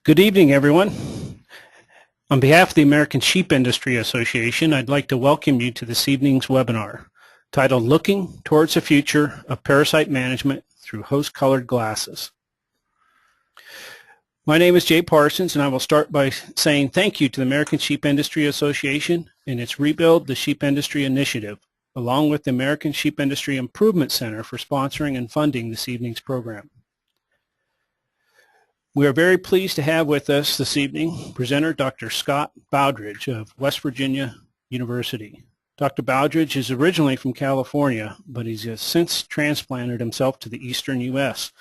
Good evening, everyone. On behalf of the American Sheep Industry Association, I'd like to welcome you to this evening's webinar titled Looking Towards the Future of Parasite Management Through Host-Colored Glasses. My name is Jay Parsons, and I will start by saying thank you to the American Sheep Industry Association and its Rebuild the Sheep Industry initiative, along with the American Sheep Industry Improvement Center for sponsoring and funding this evening's program. We are very pleased to have with us this evening presenter Dr. Scott Bowdridge of West Virginia University. Dr. Bowdridge is originally from California, but he's since transplanted himself to the eastern U.S.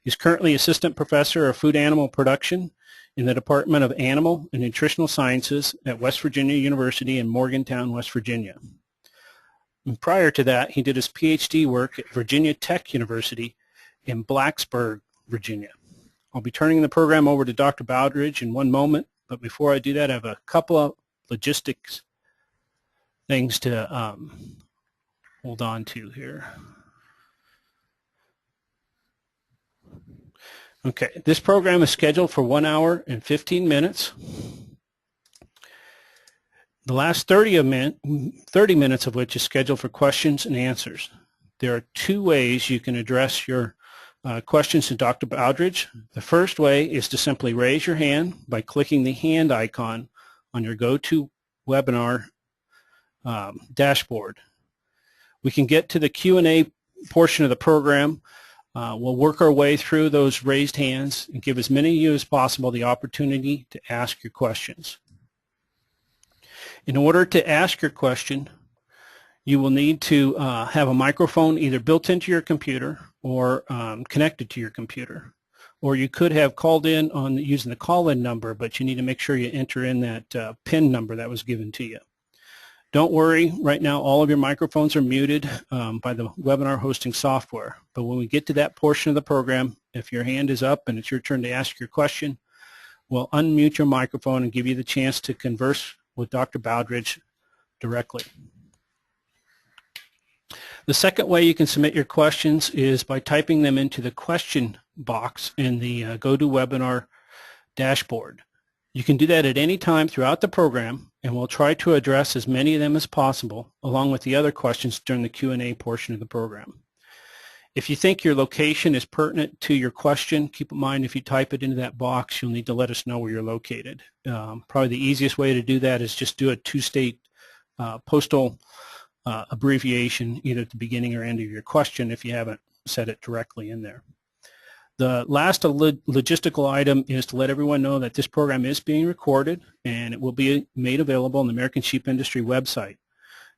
He's currently assistant professor of food animal production in the Department of Animal and Nutritional Sciences at West Virginia University in Morgantown, West Virginia. And prior to that, he did his PhD work at Virginia Tech University in Blacksburg, Virginia. I'll be turning the program over to Dr. Bowdridge in one moment, but before I do that, I have a couple of logistics things to hold on to here. Okay, this program is scheduled for 1 hour and 15 minutes. The last 30 minutes of which is scheduled for questions and answers. There are two ways you can address your questions to Dr. Bowdridge. The first way is to simply raise your hand by clicking the hand icon on your GoToWebinar dashboard. We can get to the Q&A portion of the program. We'll work our way through those raised hands and give as many of you as possible the opportunity to ask your questions. In order to ask your question, you will need to have a microphone either built into your computer or connected to your computer. Or you could have called in on using the call-in number, but you need to make sure you enter in that PIN number that was given to you. Don't worry, right now all of your microphones are muted by the webinar hosting software. But when we get to that portion of the program, if your hand is up and it's your turn to ask your question, we'll unmute your microphone and give you the chance to converse with Dr. Bowdridge directly. The second way you can submit your questions is by typing them into the question box in the GoToWebinar dashboard. You can do that at any time throughout the program, and we'll try to address as many of them as possible, along with the other questions during the Q&A portion of the program. If you think your location is pertinent to your question, keep in mind if you type it into that box, you'll need to let us know where you're located. Probably the easiest way to do that is just do a two-state postal abbreviation either at the beginning or end of your question if you haven't said it directly in there. The last logistical item is to let everyone know that this program is being recorded and it will be made available on the American Sheep Industry website.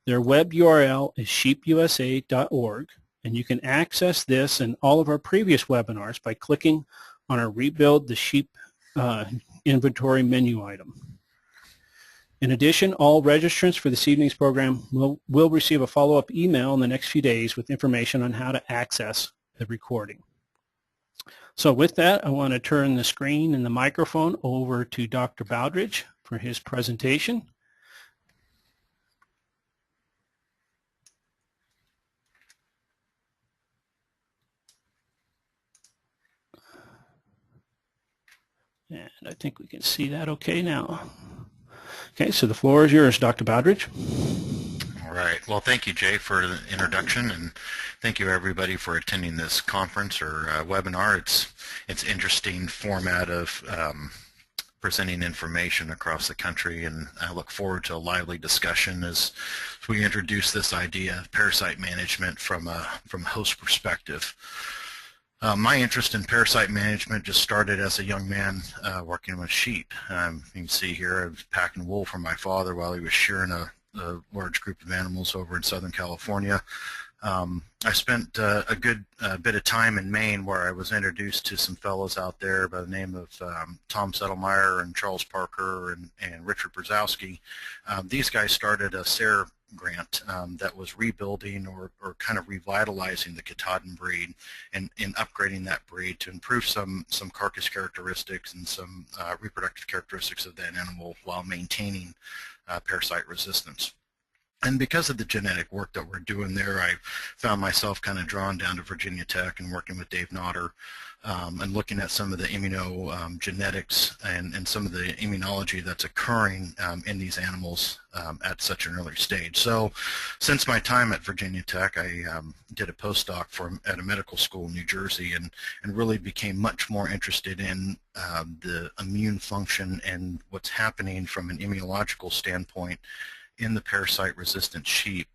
Their web URL is sheepusa.org, and you can access this and all of our previous webinars by clicking on our Rebuild the Sheep inventory menu item. In addition, all registrants for this evening's program will receive a follow-up email in the next few days with information on how to access the recording. So with that, I want to turn the screen and the microphone over to Dr. Bowdridge for his presentation. And I think we can see that okay now. Okay, so the floor is yours, Dr. Bowdridge. All right. Well, thank you, Jay, for the introduction, and thank you, everybody, for attending this conference or webinar. It's an interesting format of presenting information across the country, and I look forward to a lively discussion as we introduce this idea of parasite management from a host perspective. My interest in parasite management just started as a young man working with sheep. You can see here I was packing wool for my father while he was shearing a large group of animals over in Southern California. I spent a good bit of time in Maine where I was introduced to some fellows out there by the name of Tom Settlemeyer and Charles Parker and Richard Brzezowski. These guys started a SARE grant that was rebuilding or kind of revitalizing the Katahdin breed and upgrading that breed to improve some carcass characteristics and some reproductive characteristics of that animal while maintaining parasite resistance. And because of the genetic work that we're doing there, I found myself kind of drawn down to Virginia Tech and working with Dave Notter and looking at some of the immunogenetics and some of the immunology that's occurring in these animals at such an early stage. So since my time at Virginia Tech, I did a postdoc at a medical school in New Jersey and really became much more interested in the immune function and what's happening from an immunological standpoint in the parasite-resistant sheep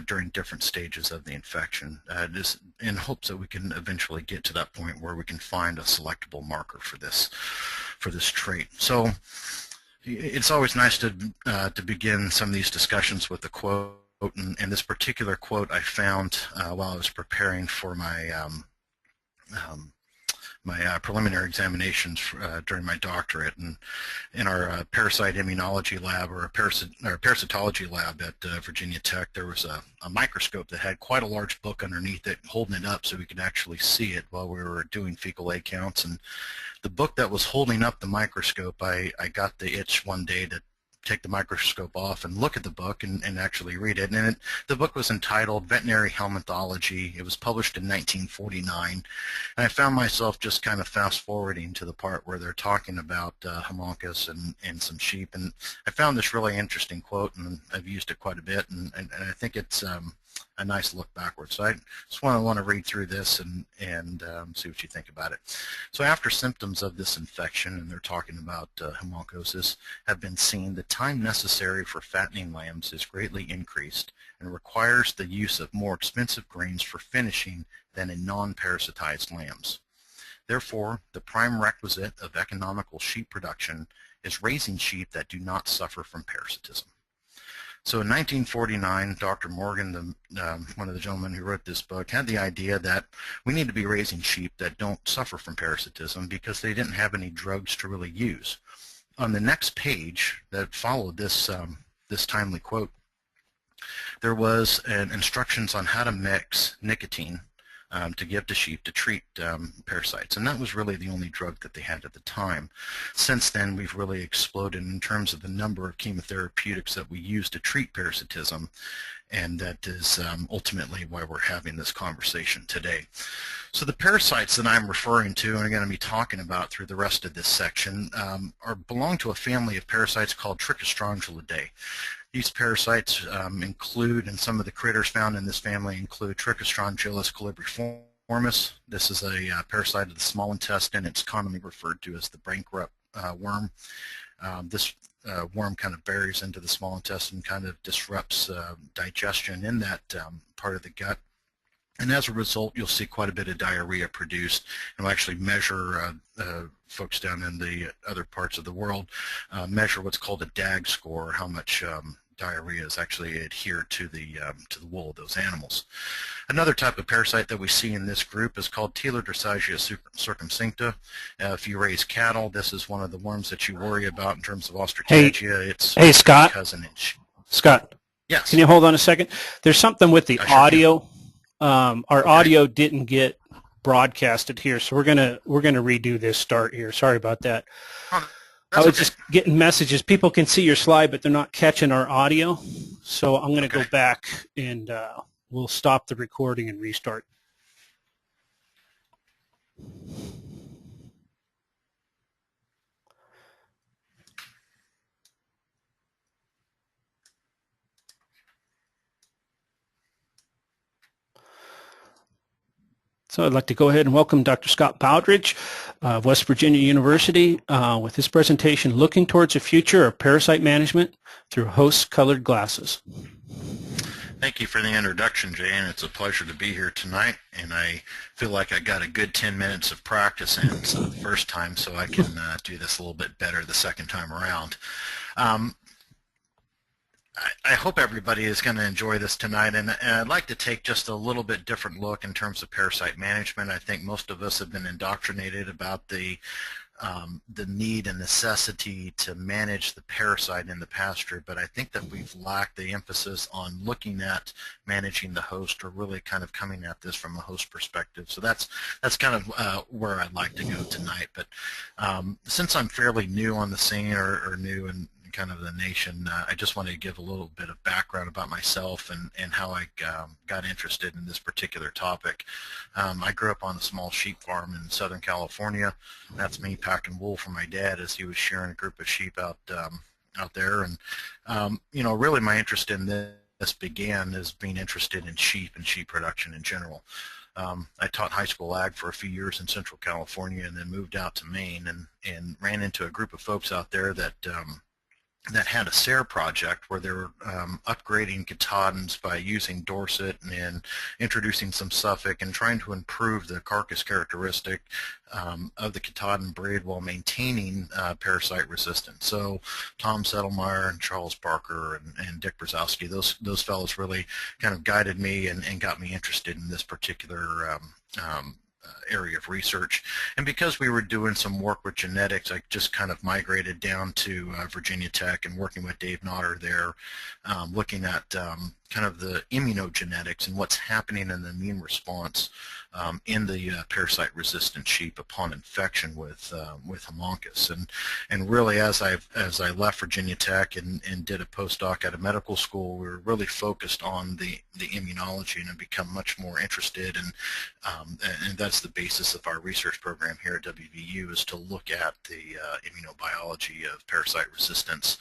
during different stages of the infection, just in hopes that we can eventually get to that point where we can find a selectable marker for this trait. So it's always nice to begin some of these discussions with a quote, and this particular quote I found while I was preparing for my preliminary examinations during my doctorate, and in our parasite immunology lab or parasitology lab at Virginia Tech, there was a microscope that had quite a large book underneath it, holding it up so we could actually see it while we were doing fecal A counts. And the book that was holding up the microscope, I got the itch one day to take the microscope off and look at the book and actually read it. And the book was entitled Veterinary Helminthology. It was published in 1949. And I found myself just kind of fast forwarding to the part where they're talking about homunculus and some sheep. And I found this really interesting quote, and I've used it quite a bit, and I think it's a nice look backwards. So I just want to read through this and see what you think about it. So after symptoms of this infection, and they're talking about homunculus, have been seen, the time necessary for fattening lambs is greatly increased and requires the use of more expensive grains for finishing than in non-parasitized lambs. Therefore, the prime requisite of economical sheep production is raising sheep that do not suffer from parasitism. So in 1949, Dr. Morgan, one of the gentlemen who wrote this book, had the idea that we need to be raising sheep that don't suffer from parasitism because they didn't have any drugs to really use. On the next page that followed this, this timely quote, there was instructions on how to mix nicotine to give to sheep to treat parasites, and that was really the only drug that they had at the time. Since then, we've really exploded in terms of the number of chemotherapeutics that we use to treat parasitism, and that is ultimately why we're having this conversation today. So the parasites that I'm referring to and are going to be talking about through the rest of this section belong to a family of parasites called Trichostrongyllidae. These parasites include, and some of the critters found in this family include Trichostrongylus colibriformis. This is a parasite of the small intestine. It's commonly referred to as the bankrupt worm. This worm kind of buries into the small intestine, kind of disrupts digestion in that part of the gut. And as a result, you'll see quite a bit of diarrhea produced. And we'll actually measure, folks down in the other parts of the world, measure what's called a DAG score, how much diarrhea is actually adhered to the wool of those animals. Another type of parasite that we see in this group is called Telodrossagia circumcincta. If you raise cattle, this is one of the worms that you worry about in terms of ostrich. Hey, Scott. Scott. Yes. Can you hold on a second? There's something with the audio. Our audio didn't get broadcasted here, so we're gonna redo this start here. Sorry about that. I was just getting messages. People can see your slide, but they're not catching our audio. So I'm going to go back and we'll stop the recording and restart. So I'd like to go ahead and welcome Dr. Scott Bowdridge of West Virginia University with his presentation, Looking Towards a Future of Parasite Management Through Host-Colored Glasses. Thank you for the introduction, Jay, and it's a pleasure to be here tonight. And I feel like I got a good 10 minutes of practice in the first time, so I can do this a little bit better the second time around. I hope everybody is going to enjoy this tonight, and I'd like to take just a little bit different look in terms of parasite management. I think most of us have been indoctrinated about the need and necessity to manage the parasite in the pasture, but I think that we've lacked the emphasis on looking at managing the host, or really kind of coming at this from a host perspective. So that's kind of where I'd like to go tonight. But since I'm fairly new on the scene, or new and kind of the nation, I just wanted to give a little bit of background about myself and how I got interested in this particular topic. I grew up on a small sheep farm in Southern California. That's me packing wool for my dad as he was shearing a group of sheep out there. And really my interest in this began as being interested in sheep and sheep production in general. I taught high school ag for a few years in Central California and then moved out to Maine and ran into a group of folks out there that had a SARE project where they were upgrading Katahdins by using Dorset and introducing some Suffolk and trying to improve the carcass characteristic of the Katahdin breed while maintaining parasite resistance. So Tom Settlemeyer and Charles Barker and Dick Brzezowski, those fellows really kind of guided me and got me interested in this particular area of research. And because we were doing some work with genetics, I just kind of migrated down to Virginia Tech and working with Dave Notter there, looking at kind of the immunogenetics and what's happening in the immune response in the parasite-resistant sheep upon infection with Haemonchus. And really, as I left Virginia Tech and did a postdoc at a medical school, we were really focused on the immunology and have become much more interested, and that's the basis of our research program here at WVU, is to look at the immunobiology of parasite resistance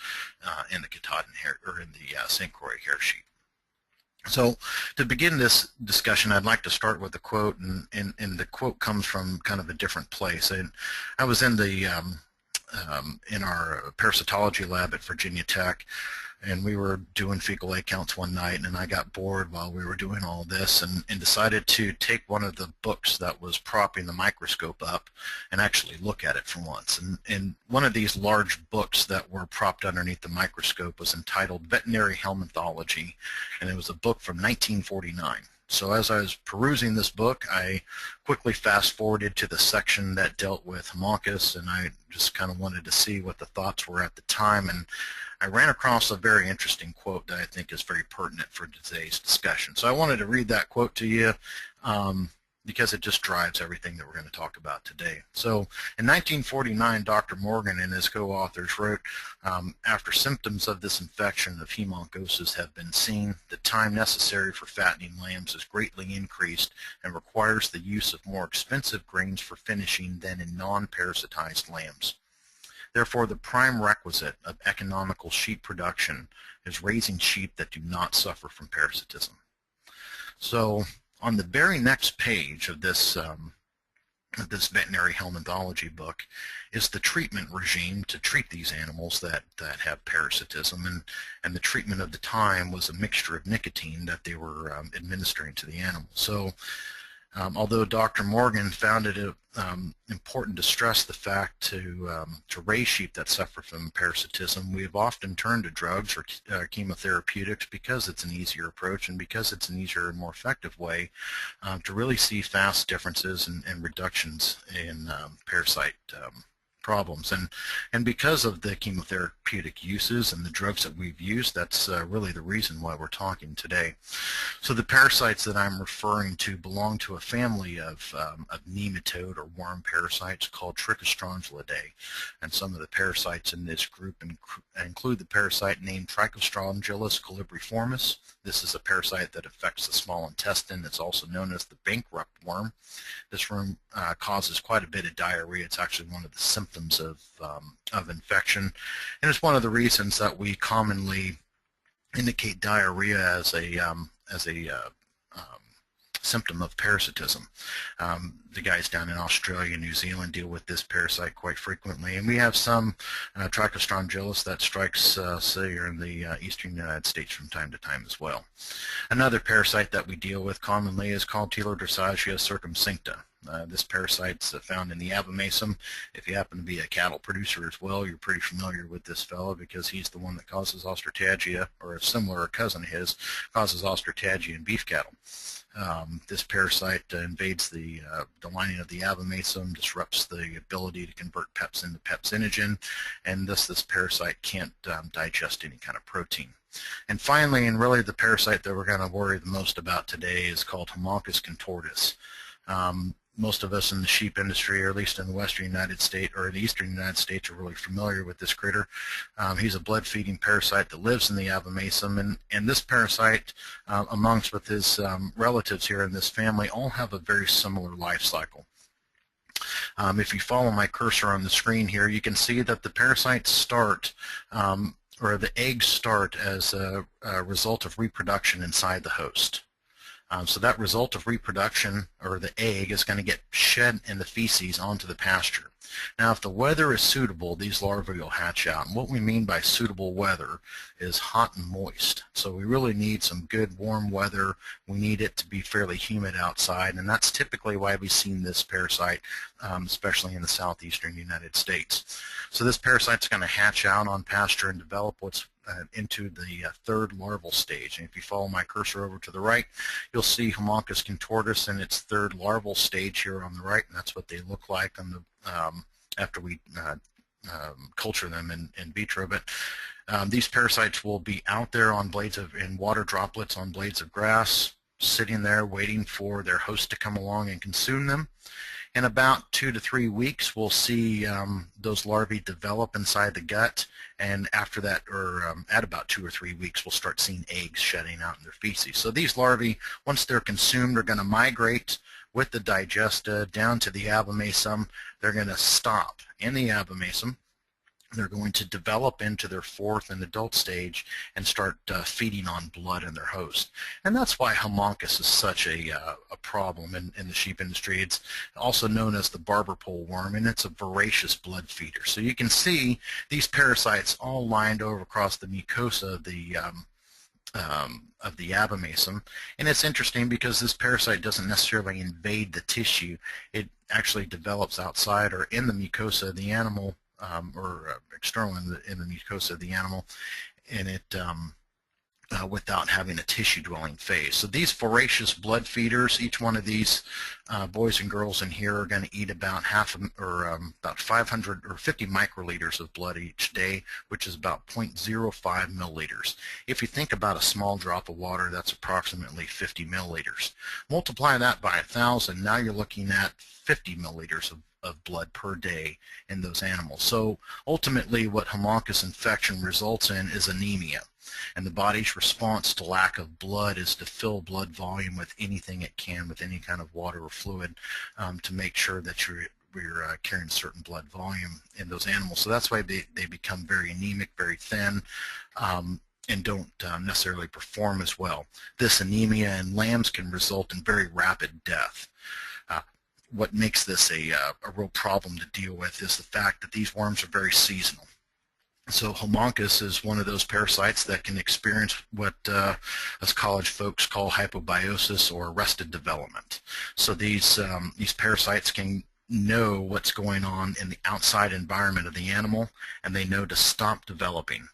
in the Katahdin hair, or in the St. Croix hair sheep. So to begin this discussion, I'd like to start with a quote, and the quote comes from kind of a different place. And I was in our parasitology lab at Virginia Tech, and we were doing fecal egg counts one night, and I got bored while we were doing all this and decided to take one of the books that was propping the microscope up and actually look at it for once. And one of these large books that were propped underneath the microscope was entitled Veterinary Helminthology, and it was a book from 1949. So as I was perusing this book, I quickly fast-forwarded to the section that dealt with Haemonchus, and I just kind of wanted to see what the thoughts were at the time, and I ran across a very interesting quote that I think is very pertinent for today's discussion. So I wanted to read that quote to you because it just drives everything that we're going to talk about today. So in 1949, Dr. Morgan and his co-authors wrote, after symptoms of this infection of hemonchosis have been seen, the time necessary for fattening lambs is greatly increased and requires the use of more expensive grains for finishing than in non-parasitized lambs. Therefore, the prime requisite of economical sheep production is raising sheep that do not suffer from parasitism. So on the very next page of this veterinary helminthology book is the treatment regime to treat these animals that have parasitism, and the treatment of the time was a mixture of nicotine that they were administering to the animals. So although Dr. Morgan found it important to stress the fact to raise sheep that suffer from parasitism, we have often turned to drugs or chemotherapeutics because it's an easier approach and because it's an easier and more effective way to really see fast differences and reductions in parasite problems. And because of the chemotherapeutic uses and the drugs that we've used, that's really the reason why we're talking today. So the parasites that I'm referring to belong to a family of nematode or worm parasites called Trichostrongyllidae, and some of the parasites in this group include the parasite named Trichostrongylus colibriformis. This is a parasite that affects the small intestine. It's also known as the bankrupt worm. This worm causes quite a bit of diarrhea. It's actually one of the symptoms of infection, and it's one of the reasons that we commonly indicate diarrhea as a symptom of parasitism. The guys down in Australia and New Zealand deal with this parasite quite frequently, and we have some Trichostrongylus that strikes, say, here in the eastern United States from time to time as well. Another parasite that we deal with commonly is called Telodrossagia circumcincta. This parasite's found in the abomasum. If you happen to be a cattle producer as well, you're pretty familiar with this fellow because he's the one that causes osteotagia, or a similar cousin of his causes osteotagia in beef cattle. This parasite invades the lining of the abomasum, disrupts the ability to convert peps into pepsinogen, and thus this parasite can't digest any kind of protein. And finally, and really the parasite that we're going to worry the most about today, is called Haemonchus contortus. most of us in the sheep industry, or at least in the western United States or the eastern United States, are really familiar with this critter. He's a blood-feeding parasite that lives in the abomasum, and this parasite, amongst with his relatives here in this family, all have a very similar life cycle. If you follow my cursor on the screen here, you can see that the parasites start, or the eggs start as a result of reproduction inside the host. So that result of reproduction, or the egg, is going to get shed in the feces onto the pasture. Now, if the weather is suitable, these larvae will hatch out. And what we mean by suitable weather is hot and moist. So we really need some good warm weather. We need it to be fairly humid outside, and that's typically why we've seen this parasite, especially in the southeastern United States. So this parasite's going to hatch out on pasture and develop what's into the third larval stage. And if you follow my cursor over to the right, you'll see Haemonchus contortus in its third larval stage here on the right, and that's what they look like on the after we culture them in vitro. But these parasites will be out there on in water droplets on blades of grass, sitting there waiting for their host to come along and consume them. In about 2 to 3 weeks, we'll see those larvae develop inside the gut, and after that, or at about 2 or 3 weeks, we'll start seeing eggs shedding out in their feces. So these larvae, once they're consumed, are going to migrate with the digesta down to the abomasum. They're going to stop in the abomasum. They're going to develop into their fourth and adult stage and start feeding on blood in their host. And that's why Haemonchus is such a problem in the sheep industry. It's also known as the barber pole worm, and it's a voracious blood feeder. So you can see these parasites all lined over across the mucosa of the abomasum. And it's interesting because this parasite doesn't necessarily invade the tissue. It actually develops outside or in the mucosa of the animal, or external in the mucosa of the animal, and it without having a tissue-dwelling phase. So these voracious blood feeders, each one of these boys and girls in here are going to eat about about 500 or 50 microliters of blood each day, which is about 0.05 milliliters. If you think about a small drop of water, that's approximately 50 milliliters. Multiply that by 1,000, now you're looking at 50 milliliters of blood per day in those animals. So ultimately what Haemonchus infection results in is anemia, and the body's response to lack of blood is to fill blood volume with anything it can, with any kind of water or fluid, to make sure that you're carrying a certain blood volume in those animals. So that's why they become very anemic, very thin, and don't necessarily perform as well. This anemia in lambs can result in very rapid death. What makes this a real problem to deal with is the fact that these worms are very seasonal. So Haemonchus is one of those parasites that can experience what us college folks call hypobiosis, or arrested development. So these parasites can know what's going on in the outside environment of the animal, and they know to stop developing,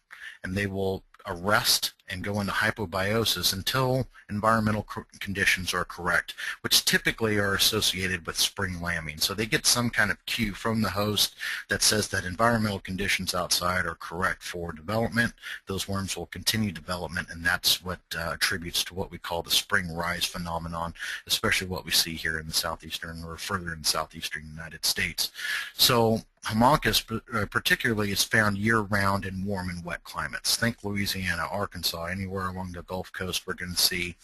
and they will arrest and go into hypobiosis until environmental conditions are correct, which typically are associated with spring lambing. So they get some kind of cue from the host that says that environmental conditions outside are correct for development. Those worms will continue development, and that's what attributes to what we call the spring rise phenomenon, especially what we see here in the southeastern, or further in the southeastern United States. So Haemonchus particularly is found year-round in warm and wet climates. Think Louisiana, Arkansas, anywhere along the Gulf Coast, we're going to see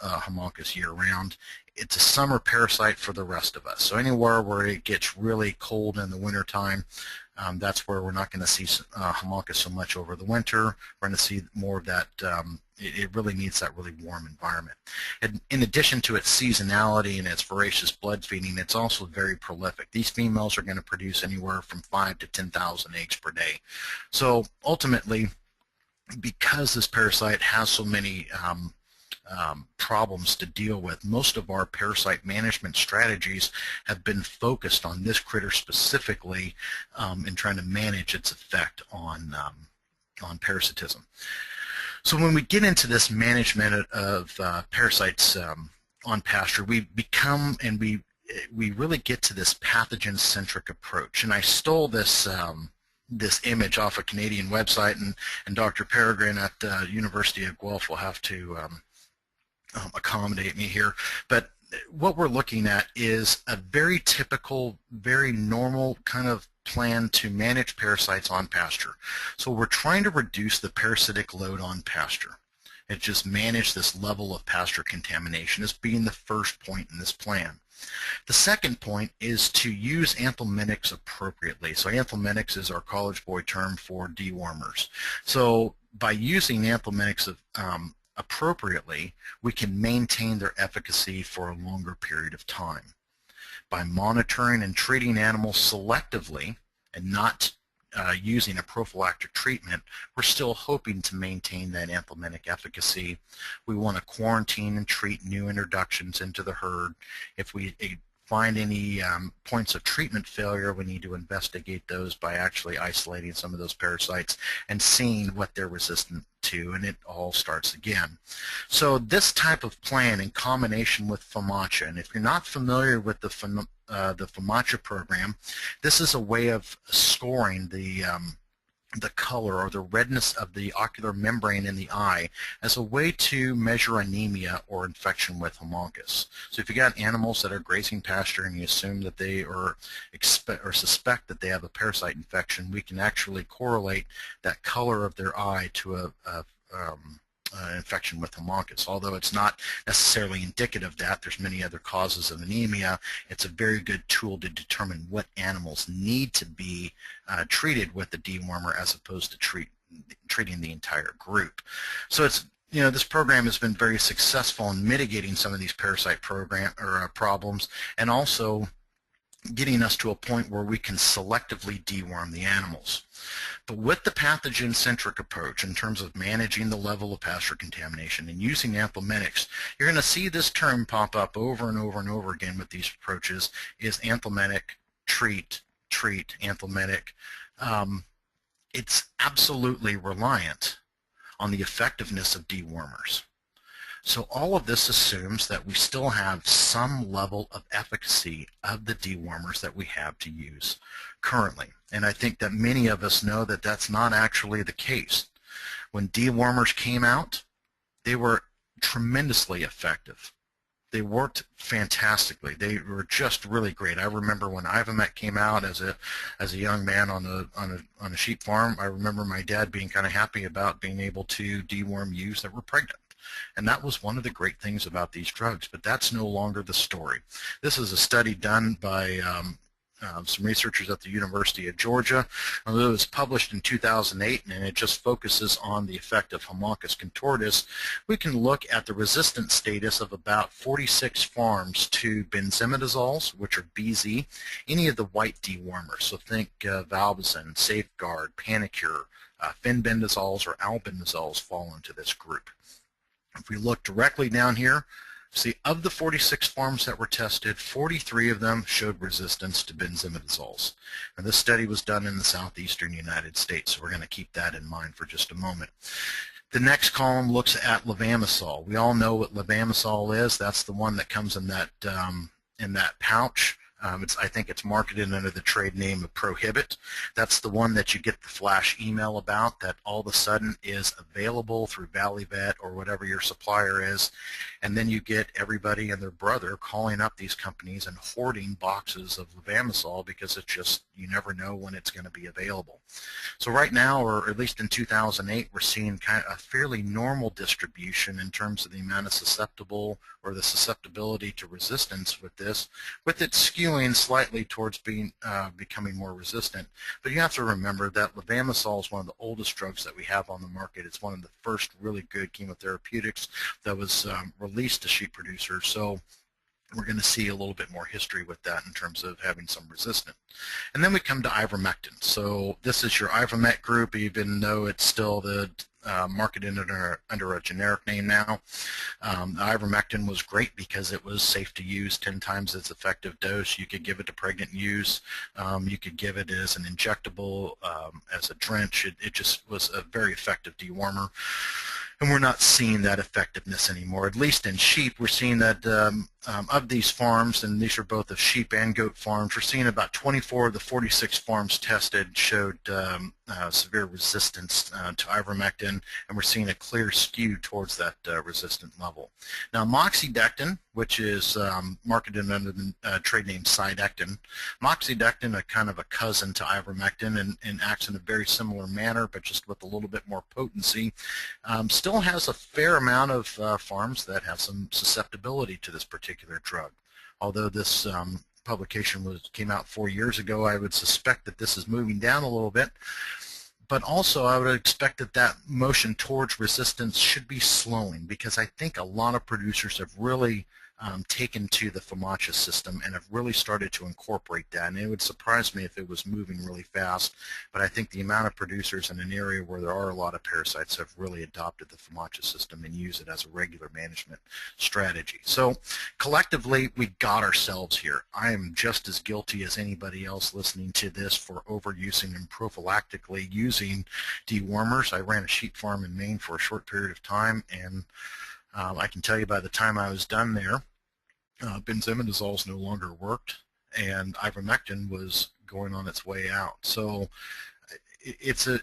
Haemonchus year-round. It's a summer parasite for the rest of us. So anywhere where it gets really cold in the wintertime, that's where we're not going to see Haemonchus so much over the winter. We're going to see more of that. It really needs that really warm environment. And in addition to its seasonality and its voracious blood feeding, it's also very prolific. These females are going to produce anywhere from 5,000 to 10,000 eggs per day. So ultimately, because this parasite has so many problems to deal with, most of our parasite management strategies have been focused on this critter specifically, in trying to manage its effect on parasitism. So when we get into this management of parasites on pasture, we become, and we really get to this pathogen-centric approach. And I stole this this image off a Canadian website, and Dr. Peregrine at the University of Guelph will have to accommodate me here. But what we're looking at is a very typical, very normal kind of plan to manage parasites on pasture. So we're trying to reduce the parasitic load on pasture and just manage this level of pasture contamination as being the first point in this plan. The second point is to use anthelmintics appropriately. So anthelmintics is our college boy term for dewormers. So by using anthelmintics appropriately, we can maintain their efficacy for a longer period of time. By monitoring and treating animals selectively and not using a prophylactic treatment, we're still hoping to maintain that anthelmintic efficacy. We want to quarantine and treat new introductions into the herd. If we find any points of treatment failure, we need to investigate those by actually isolating some of those parasites and seeing what they're resistant to, and it all starts again. So this type of plan in combination with FAMACHA, and if you're not familiar with the FAMACHA program, this is a way of scoring the color or the redness of the ocular membrane in the eye as a way to measure anemia or infection with homuncus. So if you got animals that are grazing pasture and you assume that they or suspect that they have a parasite infection, we can actually correlate that color of their eye to infection with homuncus. Although it's not necessarily indicative of that, there's many other causes of anemia. It's a very good tool to determine what animals need to be treated with the dewormer as opposed to treating the entire group. So it's, you know, this program has been very successful in mitigating some of these parasite problems, and also getting us to a point where we can selectively deworm the animals. But with the pathogen-centric approach in terms of managing the level of pasture contamination and using anthelmintics, you're going to see this term pop up over and over and over again with these approaches, is anthelmintic, treat, anthelmintic. It's absolutely reliant on the effectiveness of dewormers. So all of this assumes that we still have some level of efficacy of the dewormers that we have to use currently. And I think that many of us know that that's not actually the case. When dewormers came out, they were tremendously effective. They worked fantastically. They were just really great. I remember when Ivermectin came out as a young man on a sheep farm. I remember my dad being kind of happy about being able to deworm ewes that were pregnant. And that was one of the great things about these drugs, but that's no longer the story. This is a study done by some researchers at the University of Georgia. It was published in 2008, and it just focuses on the effect of Homuncus contortus. We can look at the resistance status of about 46 farms to benzimidazoles, which are BZ, any of the white dewormers. So think Valbazin, Safeguard, Panicure, fenbendazoles, or albendazoles fall into this group. If we look directly down here, see, of the 46 farms that were tested, 43 of them showed resistance to benzimidazoles. And this study was done in the southeastern United States, so we're going to keep that in mind for just a moment. The next column looks at levamisole. We all know what levamisole is. That's the one that comes in that pouch. I think it's marketed under the trade name of Prohibit. That's the one that you get the flash email about that all of a sudden is available through ValleyVet or whatever your supplier is, and then you get everybody and their brother calling up these companies and hoarding boxes of levamisole because it's just, you never know when it's going to be available. So right now, or at least in 2008, we're seeing kind of a fairly normal distribution in terms of the amount of susceptible or the susceptibility to resistance with this, with it skewing slightly towards becoming more resistant. But you have to remember that levamisole is one of the oldest drugs that we have on the market. It's one of the first really good chemotherapeutics that was released to sheep producers. So we're going to see a little bit more history with that in terms of having some resistance. And then we come to ivermectin. So this is your ivermectin group, even though it's still the marketed under a generic name now. The ivermectin was great because it was safe to use, 10 times its effective dose. You could give it to pregnant ewes. You could give it as an injectable, as a drench. It just was a very effective dewormer. And we're not seeing that effectiveness anymore. At least in sheep, we're seeing that of these farms, and these are both of sheep and goat farms, we're seeing about 24 of the 46 farms tested showed severe resistance to ivermectin, and we're seeing a clear skew towards that resistant level. Now, moxidectin, which is marketed under the trade name Sidectin, moxidectin, a kind of a cousin to ivermectin, and acts in a very similar manner, but just with a little bit more potency, still has a fair amount of farms that have some susceptibility to this particular drug. Although this publication came out 4 years ago, I would suspect that this is moving down a little bit. But also, I would expect that that motion towards resistance should be slowing, because I think a lot of producers have really taken to the FAMACHA system and have really started to incorporate that. And it would surprise me if it was moving really fast, but I think the amount of producers in an area where there are a lot of parasites have really adopted the FAMACHA system and use it as a regular management strategy. So collectively, we got ourselves here. I am just as guilty as anybody else listening to this for overusing and prophylactically using dewormers. I ran a sheep farm in Maine for a short period of time, and I can tell you by the time I was done there, benzimidazole no longer worked, and ivermectin was going on its way out. So it's a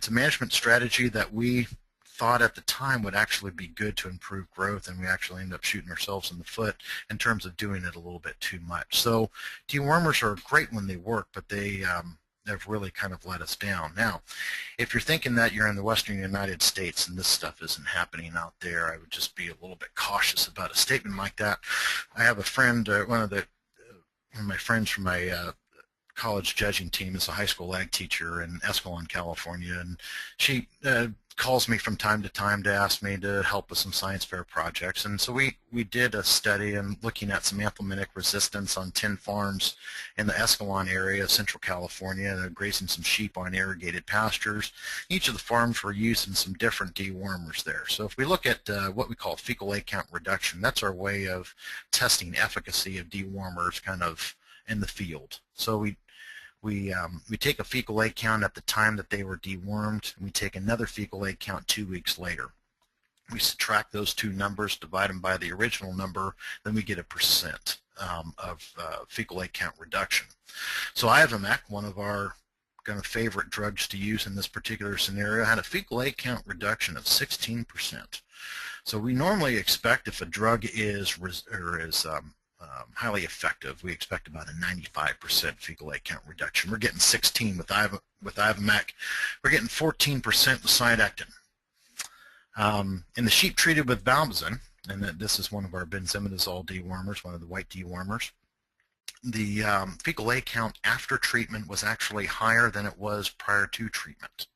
management strategy that we thought at the time would actually be good to improve growth, and we actually end up shooting ourselves in the foot in terms of doing it a little bit too much. So dewormers are great when they work, but they have really kind of let us down. Now, if you're thinking that you're in the western United States and this stuff isn't happening out there, I would just be a little bit cautious about a statement like that. I have a friend, one of my friends from my college judging team is a high school ag teacher in Escalon, California, and she calls me from time to time to ask me to help with some science fair projects. And so we did a study and looking at some anthelmintic resistance on 10 farms in the Escalon area of Central California, grazing some sheep on irrigated pastures. Each of the farms were using some different dewormers there. So if we look at what we call fecal egg count reduction, that's our way of testing efficacy of dewormers kind of in the field. So we take a fecal egg count at the time that they were dewormed, and we take another fecal egg count 2 weeks later. We subtract those two numbers, divide them by the original number, then we get a percent of fecal egg count reduction. So Ivomec, one of our kind of favorite drugs to use in this particular scenario, had a fecal egg count reduction of 16%. So we normally expect if a drug is highly effective, we expect about a 95% fecal egg count reduction. We're getting 16 with Ivomec. We're getting 14% with Sidectin. In the sheep treated with valbazin, and this is one of our benzimidazole dewormers, one of the white dewormers, the fecal egg count after treatment was actually higher than it was prior to treatment.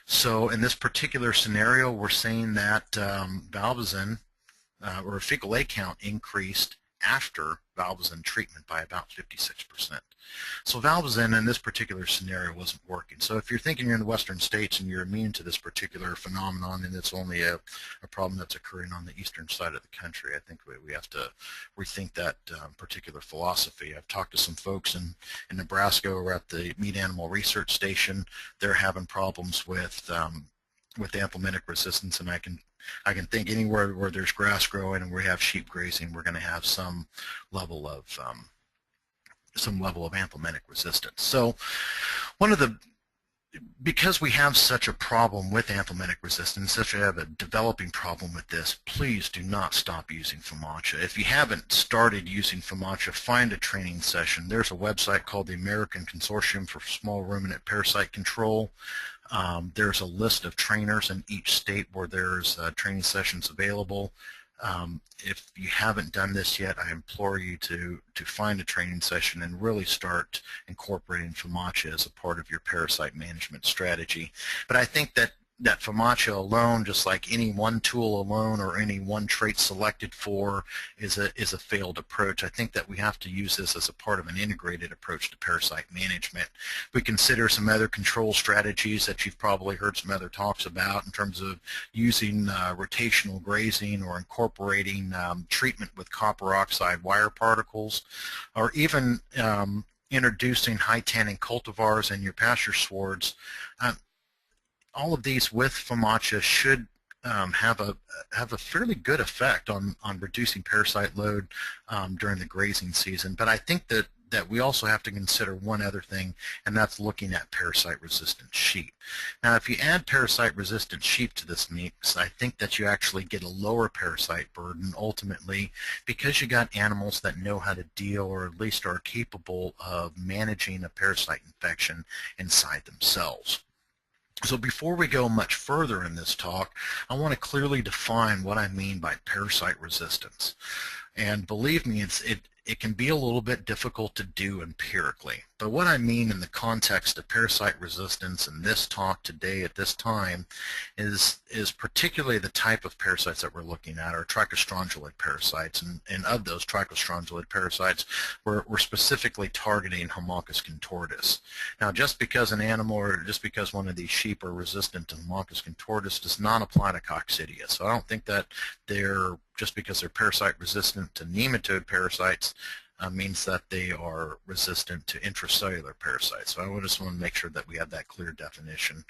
So in this particular scenario, we're saying that valbazin or fecal egg count increased after valbazin treatment by about 56%. So valbazin in this particular scenario wasn't working. So if you're thinking you're in the western states and you're immune to this particular phenomenon and it's only a problem that's occurring on the eastern side of the country, I think we have to rethink that particular philosophy. I've talked to some folks in Nebraska or at the Meat Animal Research Station. They're having problems with anthelmintic resistance, and I can think anywhere where there's grass growing and we have sheep grazing, we're going to have some level of anthelmintic resistance. So because we have such a problem with anthelmintic resistance, if you have a developing problem with this, please do not stop using FAMACHA. If you haven't started using FAMACHA, find a training session. There's a website called the American Consortium for Small Ruminant Parasite Control. There's a list of trainers in each state where there's training sessions available. If you haven't done this yet, I implore you to find a training session and really start incorporating FAMACHA as a part of your parasite management strategy. But I think that FAMACHA alone, just like any one tool alone or any one trait selected for, is a failed approach. I think that we have to use this as a part of an integrated approach to parasite management. We consider some other control strategies that you've probably heard some other talks about in terms of using rotational grazing or incorporating treatment with copper oxide wire particles, or even introducing high tannin cultivars in your pasture swards. All of these with FAMACHA should have a fairly good effect on reducing parasite load during the grazing season. But I think that we also have to consider one other thing, and that's looking at parasite-resistant sheep. Now, if you add parasite-resistant sheep to this mix, I think that you actually get a lower parasite burden ultimately, because you got animals that know how to deal, or at least are capable of managing a parasite infection inside themselves. So before we go much further in this talk, I want to clearly define what I mean by parasite resistance. And believe me, it can be a little bit difficult to do empirically. But what I mean in the context of parasite resistance in this talk today at this time is particularly the type of parasites that we're looking at are trichostrongylid parasites. And of those trichostrongylid parasites, we're specifically targeting Haemorrhagis contortus. Now, just because an animal or just because one of these sheep are resistant to Haemorrhagis contortus does not apply to coccidia. So I don't think that just because they're parasite resistant to nematode parasites means that they are resistant to intracellular parasites. So I just want to make sure that we have that clear definition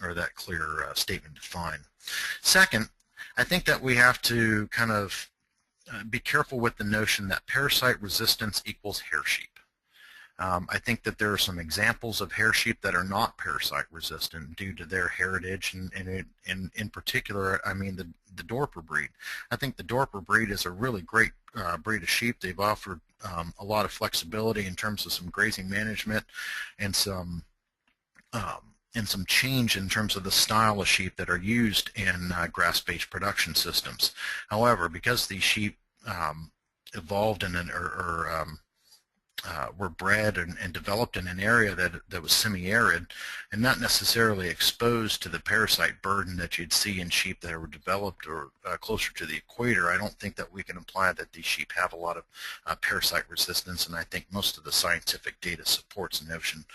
or that clear statement defined. Second, I think that we have to kind of be careful with the notion that parasite resistance equals hair sheep. I think that there are some examples of hair sheep that are not parasite resistant due to their heritage, and in particular, I mean the Dorper breed. I think the Dorper breed is a really great breed of sheep. They've offered a lot of flexibility in terms of some grazing management and some change in terms of the style of sheep that are used in grass-based production systems. However, because these sheep evolved in were bred and developed in an area that was semi-arid and not necessarily exposed to the parasite burden that you'd see in sheep that were developed or closer to the equator, I don't think that we can imply that these sheep have a lot of parasite resistance, and I think most of the scientific data supports a notion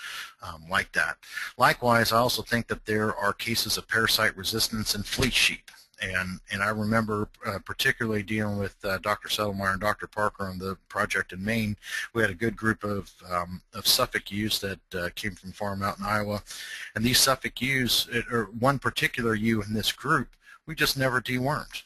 like that. Likewise, I also think that there are cases of parasite resistance in fleece sheep. And I remember particularly dealing with Dr. Settlemeyer and Dr. Parker on the project in Maine. We had a good group of Suffolk ewes that came from farm out in Iowa. And these Suffolk ewes, or one particular ewe in this group, we just never dewormed.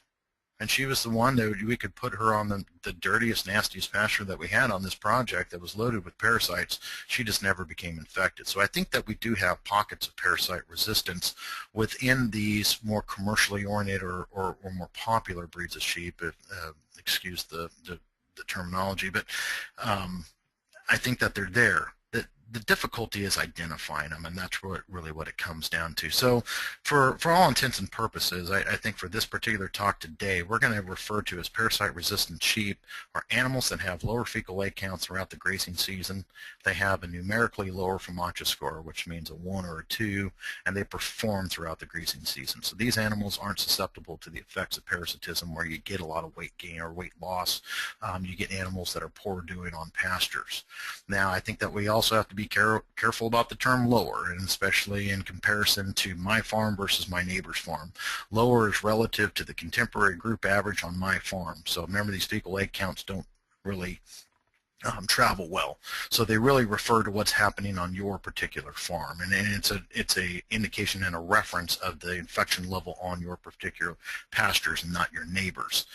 And she was the one that we could put her on the dirtiest, nastiest pasture that we had on this project that was loaded with parasites. She just never became infected. So I think that we do have pockets of parasite resistance within these more commercially oriented or more popular breeds of sheep, excuse the terminology, but I think that they're there. The difficulty is identifying them, and that's really what it comes down to. So for all intents and purposes, I think for this particular talk today, we're going to refer to as parasite-resistant sheep are animals that have lower fecal egg counts throughout the grazing season. They have a numerically lower FOMACHA score, which means a 1 or a 2, and they perform throughout the grazing season. So these animals aren't susceptible to the effects of parasitism where you get a lot of weight gain or weight loss. You get animals that are poor doing on pastures. Now, I think that we also have to be careful about the term lower, and especially in comparison to my farm versus my neighbor's farm. Lower is relative to the contemporary group average on my farm. So remember, these fecal egg counts don't really travel well. So they really refer to what's happening on your particular farm, and it's a indication and a reference of the infection level on your particular pastures and not your neighbors.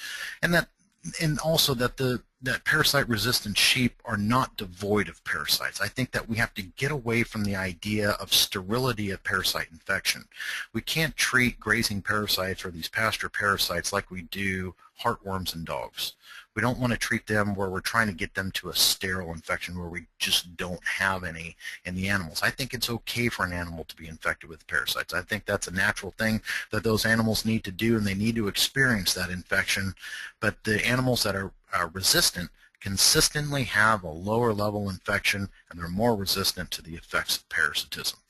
And also that that parasite-resistant sheep are not devoid of parasites. I think that we have to get away from the idea of sterility of parasite infection. We can't treat grazing parasites or these pasture parasites like we do heartworms in dogs. We don't want to treat them where we're trying to get them to a sterile infection where we just don't have any in the animals. I think it's okay for an animal to be infected with parasites. I think that's a natural thing that those animals need to do, and they need to experience that infection. But the animals that are resistant consistently have a lower level infection, and they're more resistant to the effects of parasitism.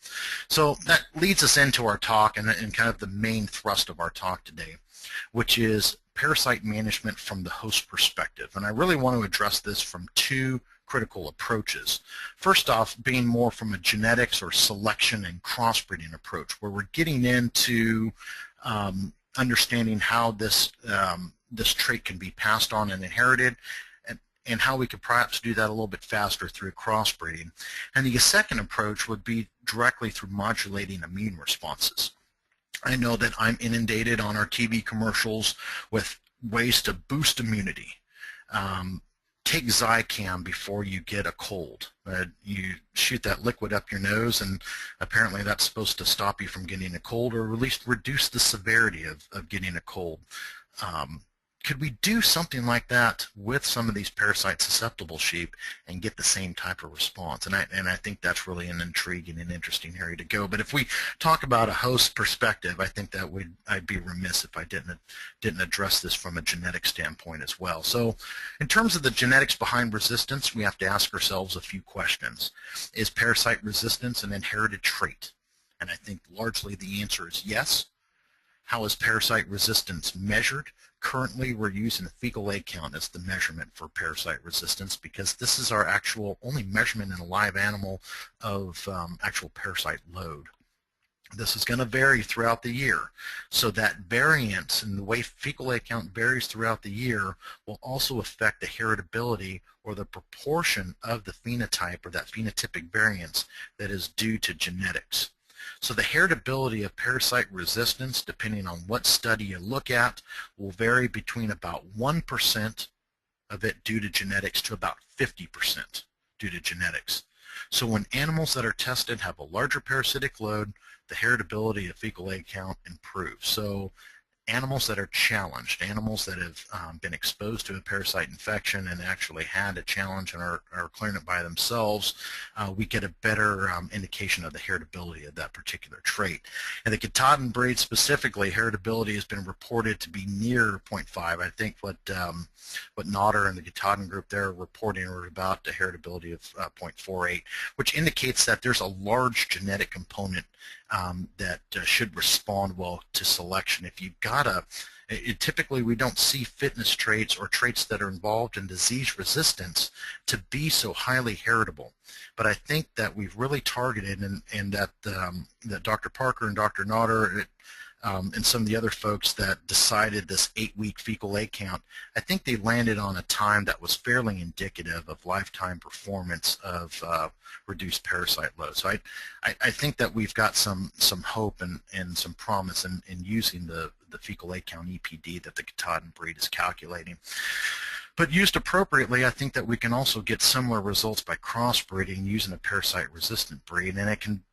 So that leads us into our talk and kind of the main thrust of our talk today, which is parasite management from the host perspective. And I really want to address this from two critical approaches. First off, being more from a genetics or selection and crossbreeding approach, where we're getting into understanding how this trait can be passed on and inherited, and how we could perhaps do that a little bit faster through crossbreeding. And the second approach would be directly through modulating immune responses. I know that I'm inundated on our TV commercials with ways to boost immunity. Take Zicam before you get a cold. You shoot that liquid up your nose, and apparently that's supposed to stop you from getting a cold, or at least reduce the severity of getting a cold. Could we do something like that with some of these parasite-susceptible sheep and get the same type of response? And I think that's really an intriguing and interesting area to go. But if we talk about a host perspective, I think that I'd be remiss if I didn't address this from a genetic standpoint as well. So in terms of the genetics behind resistance, we have to ask ourselves a few questions. Is parasite resistance an inherited trait? And I think largely the answer is yes. How is parasite resistance measured? Currently, we're using a fecal egg count as the measurement for parasite resistance, because this is our actual only measurement in a live animal of actual parasite load. This is going to vary throughout the year. So that variance in the way fecal egg count varies throughout the year will also affect the heritability or the proportion of the phenotype or that phenotypic variance that is due to genetics. So the heritability of parasite resistance, depending on what study you look at, will vary between about 1% of it due to genetics to about 50% due to genetics. So when animals that are tested have a larger parasitic load, the heritability of fecal egg count improves. So animals that are challenged, animals that have been exposed to a parasite infection and actually had a challenge and are clearing it by themselves, we get a better indication of the heritability of that particular trait. And the Katahdin breed specifically, heritability has been reported to be near 0.5. I think what Nodder and the Katahdin group there are reporting are about the heritability of 0.48, which indicates that there's a large genetic component that should respond well to selection. If you've got typically we don't see fitness traits or traits that are involved in disease resistance to be so highly heritable. But I think that we've really targeted, and that Dr. Parker and Dr. Nodder and some of the other folks that decided this 8-week fecal egg count, I think they landed on a time that was fairly indicative of lifetime performance of reduced parasite load. So I think that we've got some hope and some promise in using the fecal egg count EPD that the Katahdin breed is calculating. But used appropriately, I think that we can also get similar results by crossbreeding using a parasite-resistant breed, and it can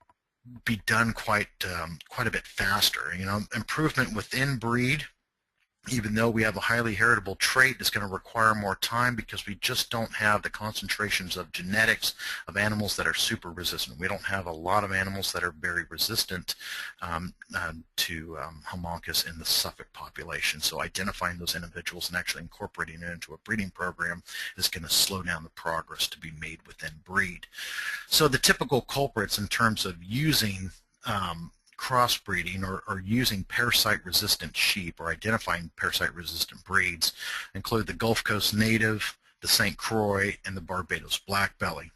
be done quite a bit faster. You know, improvement within breed, even though we have a highly heritable trait, is going to require more time because we just don't have the concentrations of genetics of animals that are super resistant. We don't have a lot of animals that are very resistant to homunculus in the Suffolk population. So identifying those individuals and actually incorporating it into a breeding program is going to slow down the progress to be made within breed. So the typical culprits in terms of using crossbreeding or using parasite-resistant sheep or identifying parasite-resistant breeds include the Gulf Coast native, the St. Croix, and the Barbados blackbelly.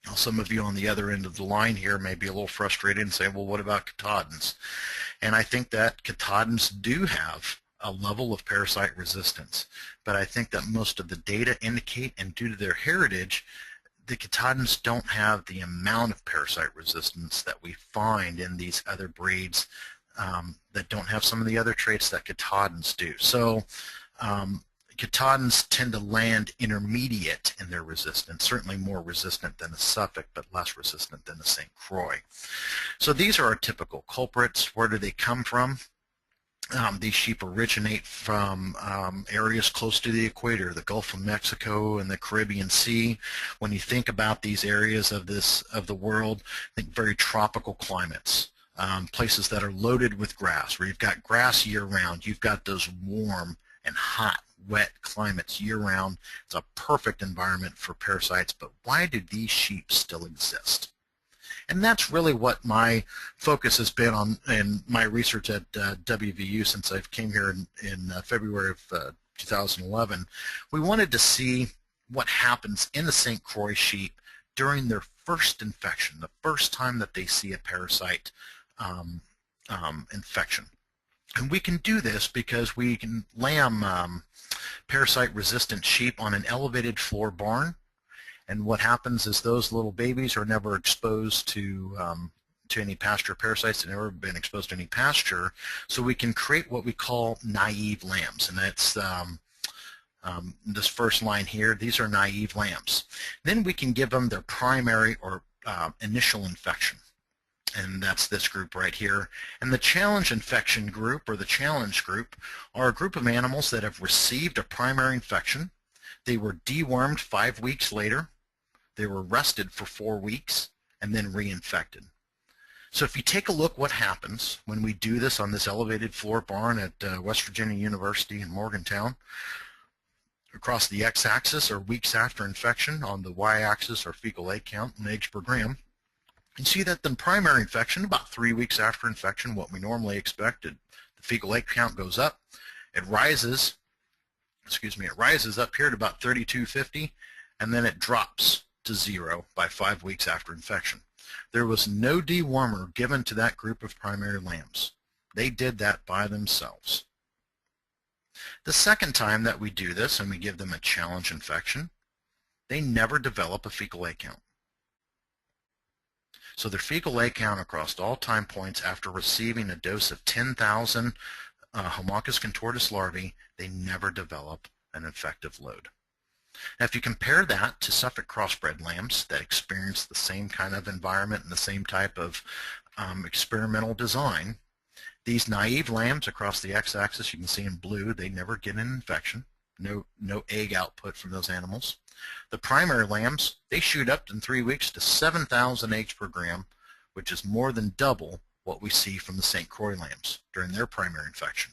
Now, some of you on the other end of the line here may be a little frustrated and say, well, what about Katahdins? And I think that Katahdins do have a level of parasite resistance, but I think that most of the data indicate, and due to their heritage, the Katahdins don't have the amount of parasite resistance that we find in these other breeds that don't have some of the other traits that Katahdins do. So Katahdins tend to land intermediate in their resistance, certainly more resistant than the Suffolk, but less resistant than the St. Croix. So these are our typical culprits. Where do they come from? These sheep originate from areas close to the equator, the Gulf of Mexico and the Caribbean Sea. When you think about these areas of the world, think very tropical climates, places that are loaded with grass, where you've got grass year-round. You've got those warm and hot, wet climates year-round. It's a perfect environment for parasites, but why do these sheep still exist? And that's really what my focus has been on in my research at WVU since I came here in February of 2011. We wanted to see what happens in the St. Croix sheep during their first infection, the first time that they see a parasite infection. And we can do this because we can lamb parasite-resistant sheep on an elevated floor barn. And what happens is those little babies are never exposed to to any pasture parasites. They've never been exposed to any pasture. So we can create what we call naive lambs, and that's this first line here. These are naive lambs. Then we can give them their primary or initial infection, and that's this group right here. And the challenge infection group, or the challenge group, are a group of animals that have received a primary infection. They were dewormed 5 weeks later. They were rested for 4 weeks and then reinfected. So if you take a look what happens when we do this on this elevated floor barn at West Virginia University in Morgantown, across the x-axis are weeks after infection, on the y-axis are fecal egg count and eggs per gram. You see that the primary infection, about 3 weeks after infection, what we normally expected, the fecal egg count goes up. It rises, it rises up here to about 3250, and then it drops to 0 by 5 weeks after infection. There was no dewormer given to that group of primary lambs. They did that by themselves. The second time that we do this and we give them a challenge infection, they never develop a fecal egg count. So their fecal egg count across all time points after receiving a dose of 10,000 Haemorrhagis contortus larvae, they never develop an infective load. Now if you compare that to Suffolk crossbred lambs that experience the same kind of environment and the same type of experimental design, these naive lambs across the x-axis, you can see in blue, they never get an infection. No egg output from those animals. The primary lambs, they shoot up in 3 weeks to 7,000 eggs per gram, which is more than double what we see from the St. Croix lambs during their primary infection.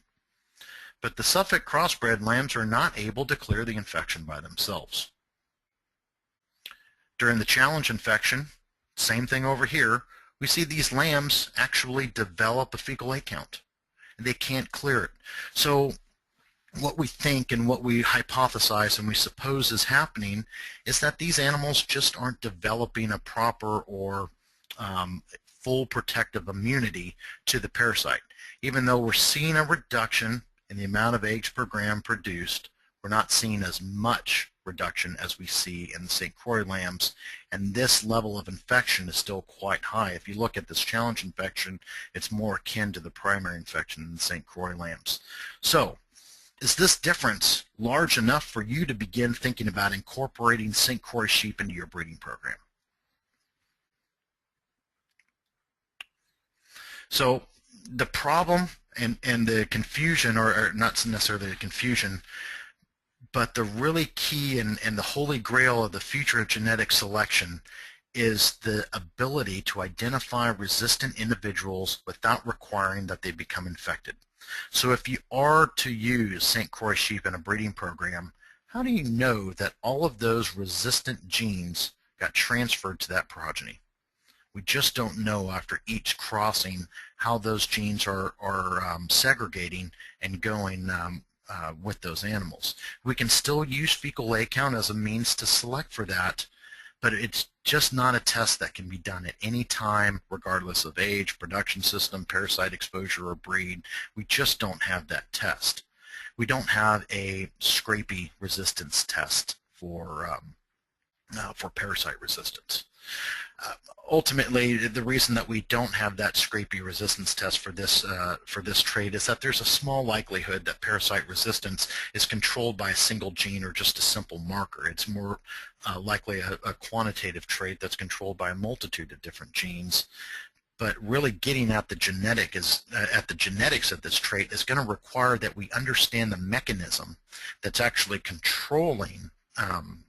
But the Suffolk crossbred lambs are not able to clear the infection by themselves. During the challenge infection, same thing over here, we see these lambs actually develop a fecal egg count, and they can't clear it. So what we think and what we hypothesize and we suppose is happening is that these animals just aren't developing a proper or full protective immunity to the parasite. Even though we're seeing a reduction in the amount of eggs per gram produced, we're not seeing as much reduction as we see in the St. Croix lambs, and this level of infection is still quite high. If you look at this challenge infection, it's more akin to the primary infection in the St. Croix lambs. So, is this difference large enough for you to begin thinking about incorporating St. Croix sheep into your breeding program? So the problem and the confusion, or not necessarily the confusion, but the really key and the holy grail of the future of genetic selection is the ability to identify resistant individuals without requiring that they become infected. So if you are to use St. Croix sheep in a breeding program, how do you know that all of those resistant genes got transferred to that progeny? We just don't know after each crossing how those genes are segregating and going with those animals. We can still use fecal egg count as a means to select for that, but it's just not a test that can be done at any time, regardless of age, production system, parasite exposure, or breed. We just don't have that test. We don't have a scrapie resistance test for parasite resistance. Ultimately, the reason that we don't have that scrapie resistance test for this trait is that there's a small likelihood that parasite resistance is controlled by a single gene or just a simple marker. It's more likely a quantitative trait that's controlled by a multitude of different genes. But really getting at the genetics of this trait is going to require that we understand the mechanism that's actually controlling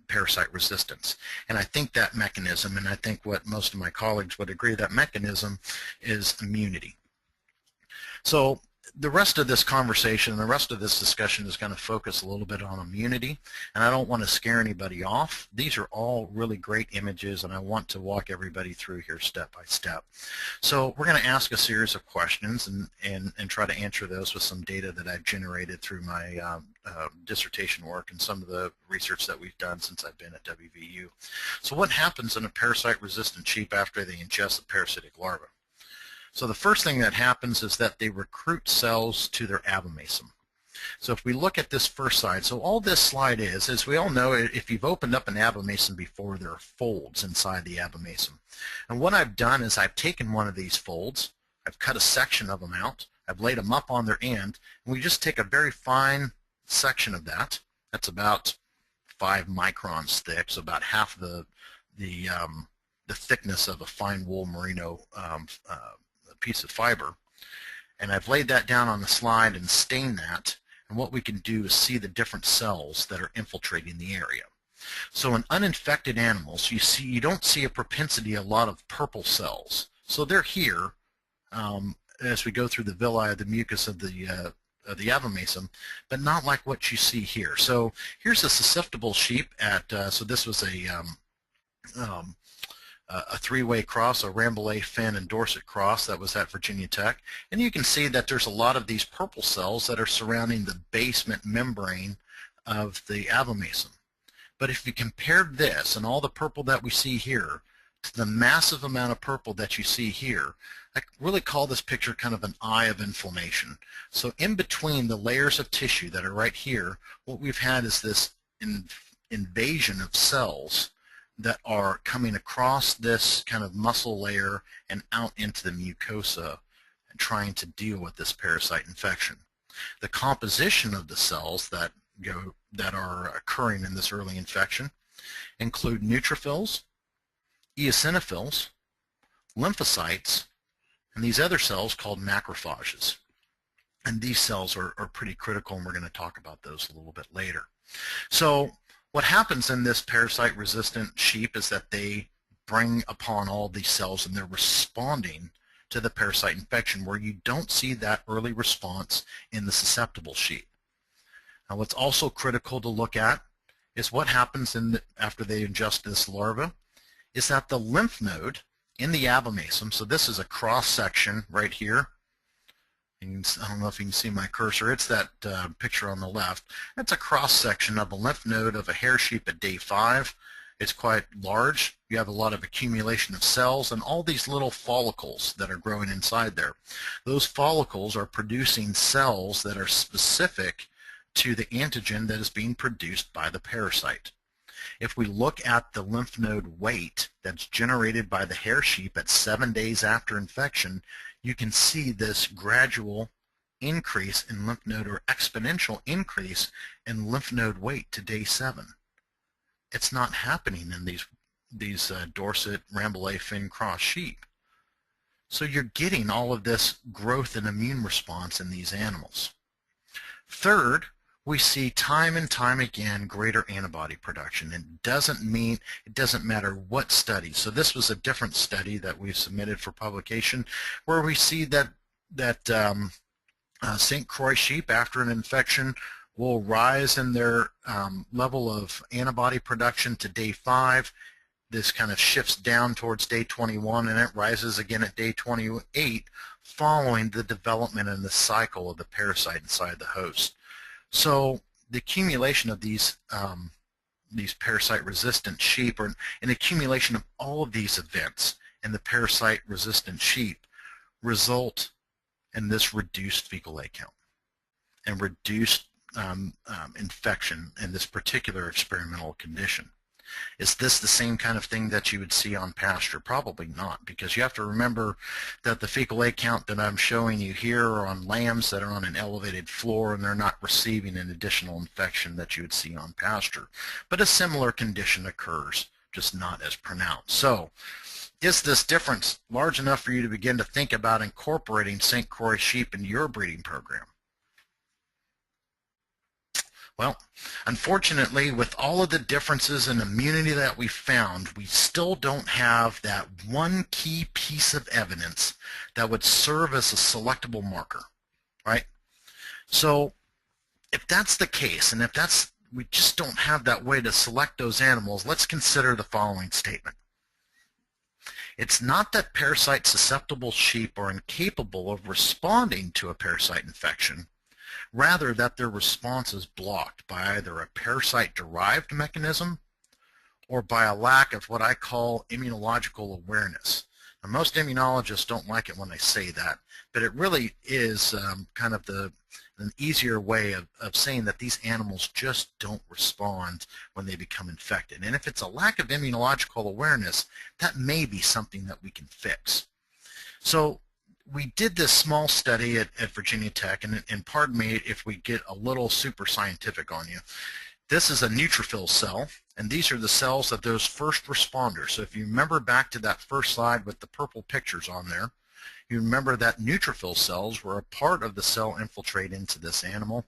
parasite resistance. And I think that mechanism, and I think what most of my colleagues would agree, that mechanism is immunity. So the rest of this conversation, the rest of this discussion is going to focus a little bit on immunity, and I don't want to scare anybody off. These are all really great images, and I want to walk everybody through here step by step. So we're going to ask a series of questions and try to answer those with some data that I've generated through my dissertation work and some of the research that we've done since I've been at WVU. So what happens in a parasite-resistant sheep after they ingest a parasitic larva? So the first thing that happens is that they recruit cells to their abomasum. So if we look at this first slide, so all this slide is, as we all know, if you've opened up an abomasum before, there are folds inside the abomasum. And what I've done is I've taken one of these folds, I've cut a section of them out, I've laid them up on their end, and we just take a very fine section of that. That's about 5 microns thick, so about half the thickness of a fine wool merino piece of fiber. And I've laid that down on the slide and stained that, and what we can do is see the different cells that are infiltrating the area. So in uninfected animals, you don't see a propensity a lot of purple cells. So they're here as we go through the villi of the mucus of the abomasum, but not like what you see here. So here's a susceptible sheep at, so this was a three-way cross, a Rambouillet, Finn, and Dorset cross that was at Virginia Tech. And you can see that there's a lot of these purple cells that are surrounding the basement membrane of the abomasum. But if you compare this and all the purple that we see here to the massive amount of purple that you see here, I really call this picture kind of an eye of inflammation. So in between the layers of tissue that are right here, what we've had is this invasion of cells that are coming across this kind of muscle layer and out into the mucosa and trying to deal with this parasite infection. The composition of the cells that are occurring in this early infection include neutrophils, eosinophils, lymphocytes, and these other cells called macrophages. And these cells are pretty critical, and we're going to talk about those a little bit later. So what happens in this parasite-resistant sheep is that they bring upon all these cells and they're responding to the parasite infection, where you don't see that early response in the susceptible sheep. Now what's also critical to look at is what happens after they ingest this larva, is that the lymph node in the abomasum, so this is a cross-section right here. I don't know if you can see my cursor. It's that picture on the left. That's a cross-section of a lymph node of a hair sheep at day 5. It's quite large. You have a lot of accumulation of cells and all these little follicles that are growing inside there. Those follicles are producing cells that are specific to the antigen that is being produced by the parasite. If we look at the lymph node weight that's generated by the hair sheep at 7 days after infection, you can see this gradual increase in lymph node, or exponential increase in lymph node weight to day 7. It's not happening in these Dorset, Rambouillet, Finn cross sheep. So you're getting all of this growth and immune response in these animals. Third, we see time and time again greater antibody production. It doesn't matter what study. So this was a different study that we've submitted for publication, where we see that St. Croix sheep after an infection will rise in their level of antibody production to day 5. This kind of shifts down towards day 21, and it rises again at day 28 following the development and the cycle of the parasite inside the host. So the accumulation of these parasite-resistant sheep, or an accumulation of all of these events in the parasite-resistant sheep, result in this reduced fecal egg count and reduced infection in this particular experimental condition. Is this the same kind of thing that you would see on pasture? Probably not, because you have to remember that the fecal egg count that I'm showing you here are on lambs that are on an elevated floor, and they're not receiving an additional infection that you would see on pasture. But a similar condition occurs, just not as pronounced. So is this difference large enough for you to begin to think about incorporating St. Croix sheep into your breeding program? Well, unfortunately, with all of the differences in immunity that we found, we still don't have that one key piece of evidence that would serve as a selectable marker, right? So if that's the case, and if we just don't have that way to select those animals, let's consider the following statement. It's not that parasite-susceptible sheep are incapable of responding to a parasite infection, rather that their response is blocked by either a parasite-derived mechanism or by a lack of what I call immunological awareness. Now, most immunologists don't like it when I say that, but it really is kind of an easier way of saying that these animals just don't respond when they become infected. And if it's a lack of immunological awareness, that may be something that we can fix. So we did this small study at Virginia Tech, and pardon me if we get a little super scientific on you. This is a neutrophil cell, and these are the cells of those first responders. So if you remember back to that first slide with the purple pictures on there, you remember that neutrophil cells were a part of the cell infiltrate into this animal.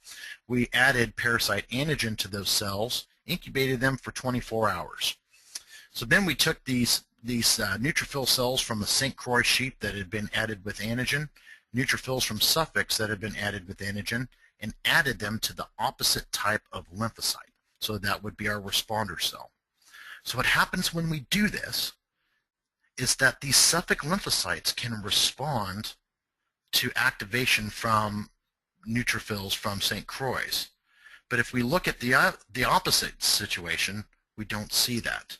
We added parasite antigen to those cells, incubated them for 24 hours. So then we took these neutrophil cells from a St. Croix sheep that had been added with antigen, neutrophils from Suffolks that had been added with antigen, and added them to the opposite type of lymphocyte. So that would be our responder cell. So what happens when we do this is that these Suffolk lymphocytes can respond to activation from neutrophils from St. Croix. But if we look at the opposite situation, we don't see that.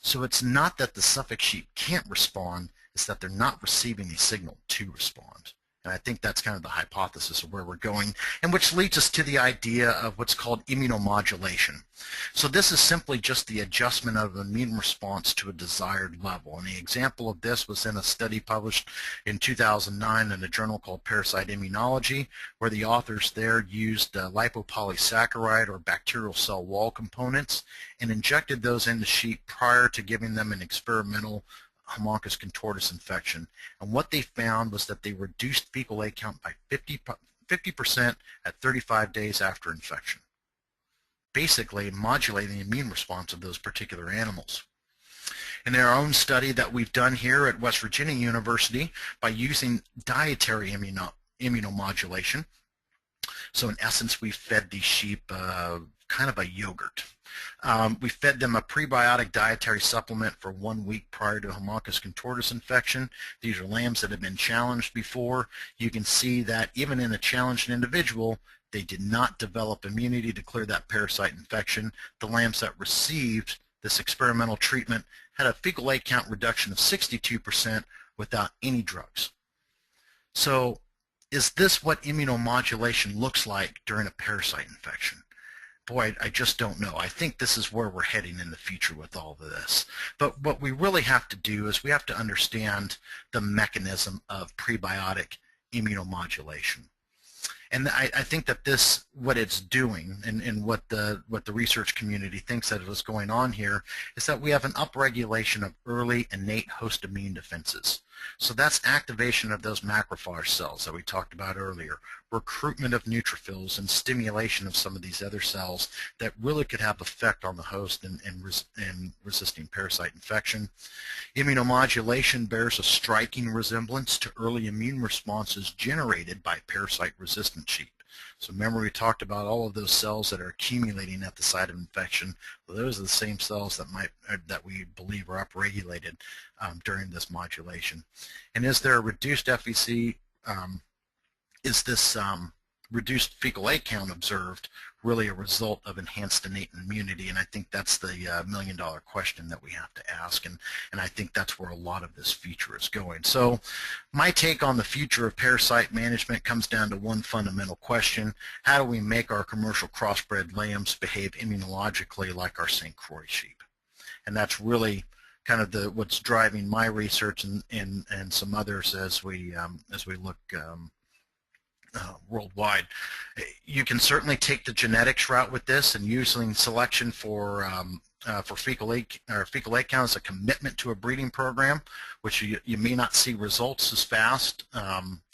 So it's not that the Suffolk sheep can't respond, it's that they're not receiving a signal to respond. And I think that's kind of the hypothesis of where we're going, and which leads us to the idea of what's called immunomodulation. So this is simply just the adjustment of an immune response to a desired level. And the example of this was in a study published in 2009 in a journal called Parasite Immunology, where the authors there used lipopolysaccharide or bacterial cell wall components and injected those into sheep prior to giving them an experimental Haemonchus contortus infection. And what they found was that they reduced fecal egg count by 50% at 35 days after infection, basically modulating the immune response of those particular animals. In our own study that we've done here at West Virginia University by using dietary immunomodulation, so in essence we fed these sheep kind of a yogurt. We fed them a prebiotic dietary supplement for 1 week prior to Haemonchus contortus infection. These are lambs that have been challenged before. You can see that even in a challenged individual, they did not develop immunity to clear that parasite infection. The lambs that received this experimental treatment had a fecal egg count reduction of 62% without any drugs. So is this what immunomodulation looks like during a parasite infection? Boy, I just don't know. I think this is where we're heading in the future with all of this. But what we really have to do is we have to understand the mechanism of prebiotic immunomodulation. And I think that this, what it's doing, and what the research community thinks that is going on here, is that we have an upregulation of early innate host immune defenses. So that's activation of those macrophage cells that we talked about earlier, recruitment of neutrophils, and stimulation of some of these other cells that really could have effect on the host in resisting parasite infection. Immunomodulation bears a striking resemblance to early immune responses generated by parasite-resistant sheep. So remember, we talked about all of those cells that are accumulating at the site of infection. Well, those are the same cells that we believe are upregulated during this modulation. And is there a reduced efficacy? Is this reduced fecal egg count observed really a result of enhanced innate immunity? And I think that's the million-dollar question that we have to ask, and I think that's where a lot of this future is going. So my take on the future of parasite management comes down to one fundamental question: how do we make our commercial crossbred lambs behave immunologically like our St. Croix sheep? And that's really kind of what's driving my research and some others as we look worldwide. You can certainly take the genetics route with this, and using selection for fecal egg count as a commitment to a breeding program, which you may not see results as fast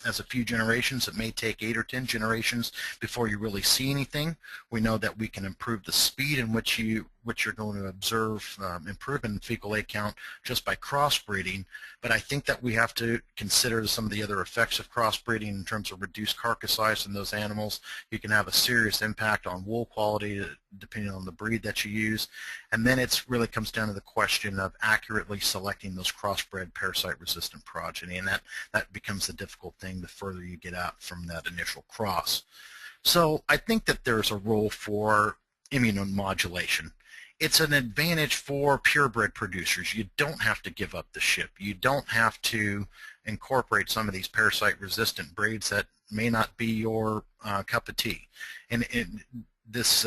as a few generations. It may take 8 or 10 generations before you really see anything. We know that we can improve the speed in which you're going to observe improvement in fecal egg count just by crossbreeding. But I think that we have to consider some of the other effects of crossbreeding in terms of reduced carcass size in those animals. You can have a serious impact on wool quality depending on the breed that you use. And then it really comes down to the question of accurately selecting those crossbred parasite-resistant progeny, and that becomes the difficult thing the further you get out from that initial cross. So I think that there's a role for immunomodulation, it's an advantage for purebred producers. You don't have to give up the ship. You don't have to incorporate some of these parasite-resistant breeds that may not be your cup of tea. And this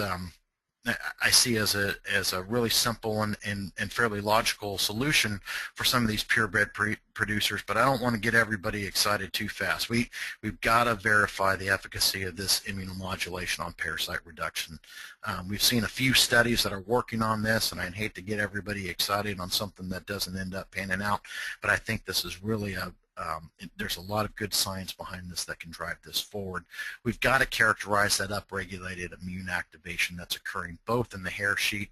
I see as a really simple and fairly logical solution for some of these purebred producers, but I don't want to get everybody excited too fast. We've got to verify the efficacy of this immunomodulation on parasite reduction. We've seen a few studies that are working on this, and I'd hate to get everybody excited on something that doesn't end up panning out, but I think this is really there's a lot of good science behind this that can drive this forward. We've got to characterize that upregulated immune activation that's occurring both in the hair sheep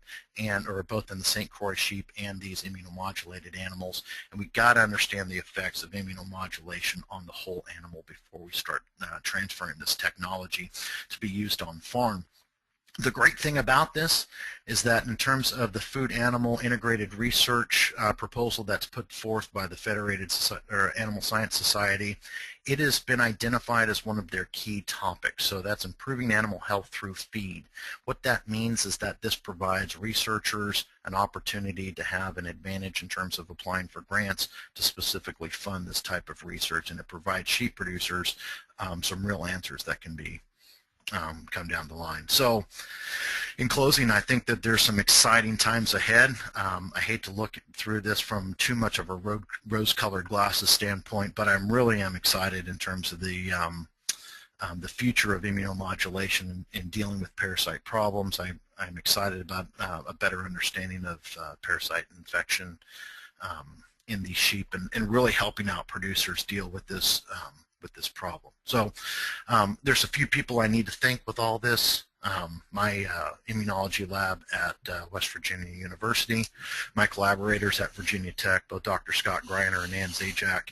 or both in the St. Croix sheep and these immunomodulated animals, and we've got to understand the effects of immunomodulation on the whole animal before we start transferring this technology to be used on farm. The great thing about this is that in terms of the food animal integrated research proposal that's put forth by the Federated Animal Science Society, it has been identified as one of their key topics. So that's improving animal health through feed. What that means is that this provides researchers an opportunity to have an advantage in terms of applying for grants to specifically fund this type of research, and it provides sheep producers some real answers that can be come down the line. So in closing, I think that there's some exciting times ahead. I hate to look through this from too much of a rose-colored glasses standpoint, but I really am excited in terms of the future of immunomodulation in dealing with parasite problems. I'm excited about a better understanding of parasite infection in these sheep and really helping out producers deal with this problem. So there's a few people I need to thank with all this. My immunology lab at West Virginia University, my collaborators at Virginia Tech, both Dr. Scott Greiner and Ann Zajac,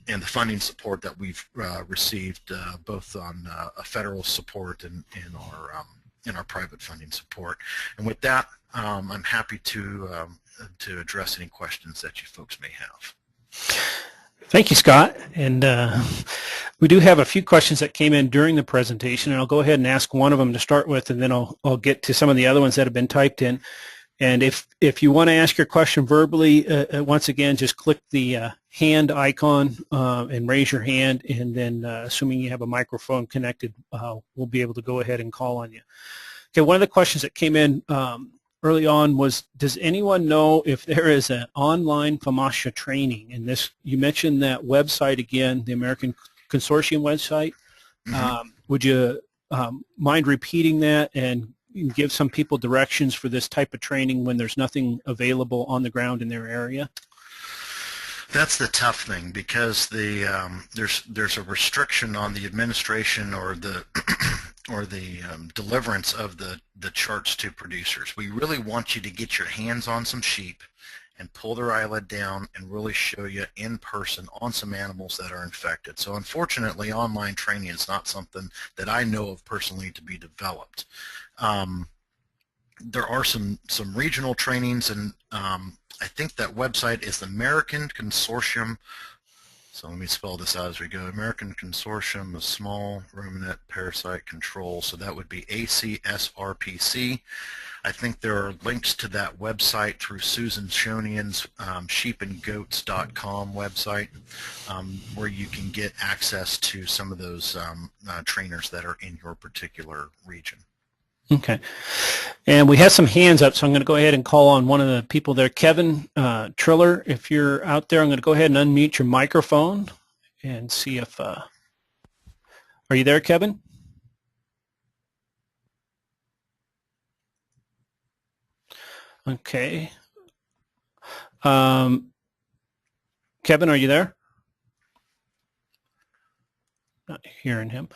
and the funding support that we've received both on a federal support and in our private funding support. And with that, I'm happy to address any questions that you folks may have. Thank you, Scott. And we do have a few questions that came in during the presentation, and I'll go ahead and ask one of them to start with, and then I'll get to some of the other ones that have been typed in. And if you want to ask your question verbally, once again, just click the hand icon and raise your hand, and then assuming you have a microphone connected, we'll be able to go ahead and call on you. Okay, one of the questions that came in early on was, does anyone know if there is an online FAMASA training? And this, you mentioned that website again, the American Consortium website. Mm-hmm. Would you mind repeating that and give some people directions for this type of training when there's nothing available on the ground in their area? That's the tough thing, because there's a restriction on the administration or the deliverance of the charts to producers. We really want you to get your hands on some sheep and pull their eyelid down and really show you in person on some animals that are infected. So unfortunately, online training is not something that I know of personally to be developed. There are some regional trainings, and I think that website is the American Consortium. So let me spell this out as we go. American Consortium of Small Ruminant Parasite Control. So that would be ACSRPC. I think there are links to that website through Susan Shonian's sheepandgoats.com website, where you can get access to some of those trainers that are in your particular region. Okay. And we have some hands up, so I'm going to go ahead and call on one of the people there. Kevin Triller, if you're out there, I'm going to go ahead and unmute your microphone and see if... are you there, Kevin? Okay. Kevin, are you there? Not hearing him.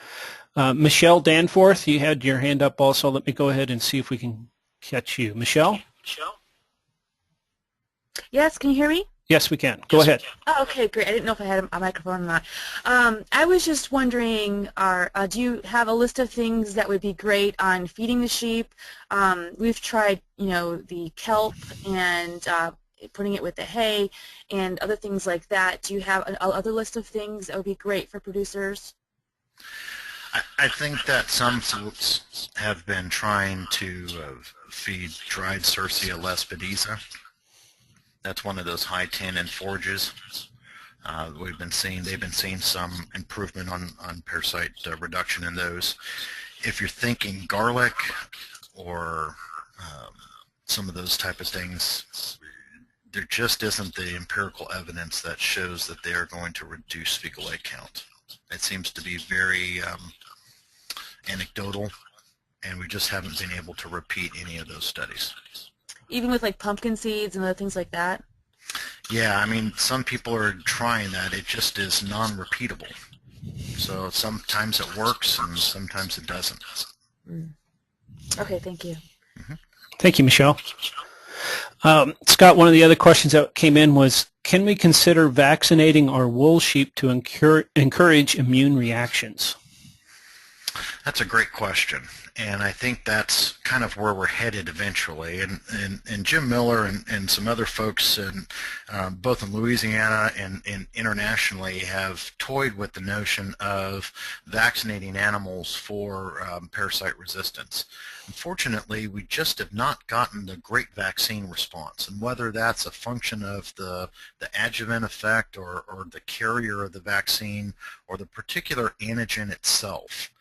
Michelle Danforth, you had your hand up also. Let me go ahead and see if we can catch you. Michelle? Yes, can you hear me? Yes, we can. Go ahead. Oh, okay, great. I didn't know if I had a microphone or not. I was just wondering, do you have a list of things that would be great on feeding the sheep? We've tried, the kelp and putting it with the hay and other things like that. Do you have another list of things that would be great for producers? I think that some folks have been trying to feed dried Cercia lespedeza. That's one of those high tannin forages. They've been seeing some improvement on parasite reduction in those. If you're thinking garlic or some of those type of things, there just isn't the empirical evidence that shows that they are going to reduce fecal egg count. It seems to be very anecdotal, and we just haven't been able to repeat any of those studies. Even with like pumpkin seeds and other things like that? Yeah, I mean, some people are trying that. It just is non-repeatable. So sometimes it works and sometimes it doesn't. Okay, thank you. Thank you, Michelle. Scott, one of the other questions that came in was, can we consider vaccinating our wool sheep to encourage immune reactions? That's a great question, and I think that's kind of where we're headed eventually. And Jim Miller and some other folks, both in Louisiana and internationally, have toyed with the notion of vaccinating animals for parasite resistance. Unfortunately, we just have not gotten the great vaccine response, and whether that's a function of the adjuvant effect or the carrier of the vaccine or the particular antigen itself,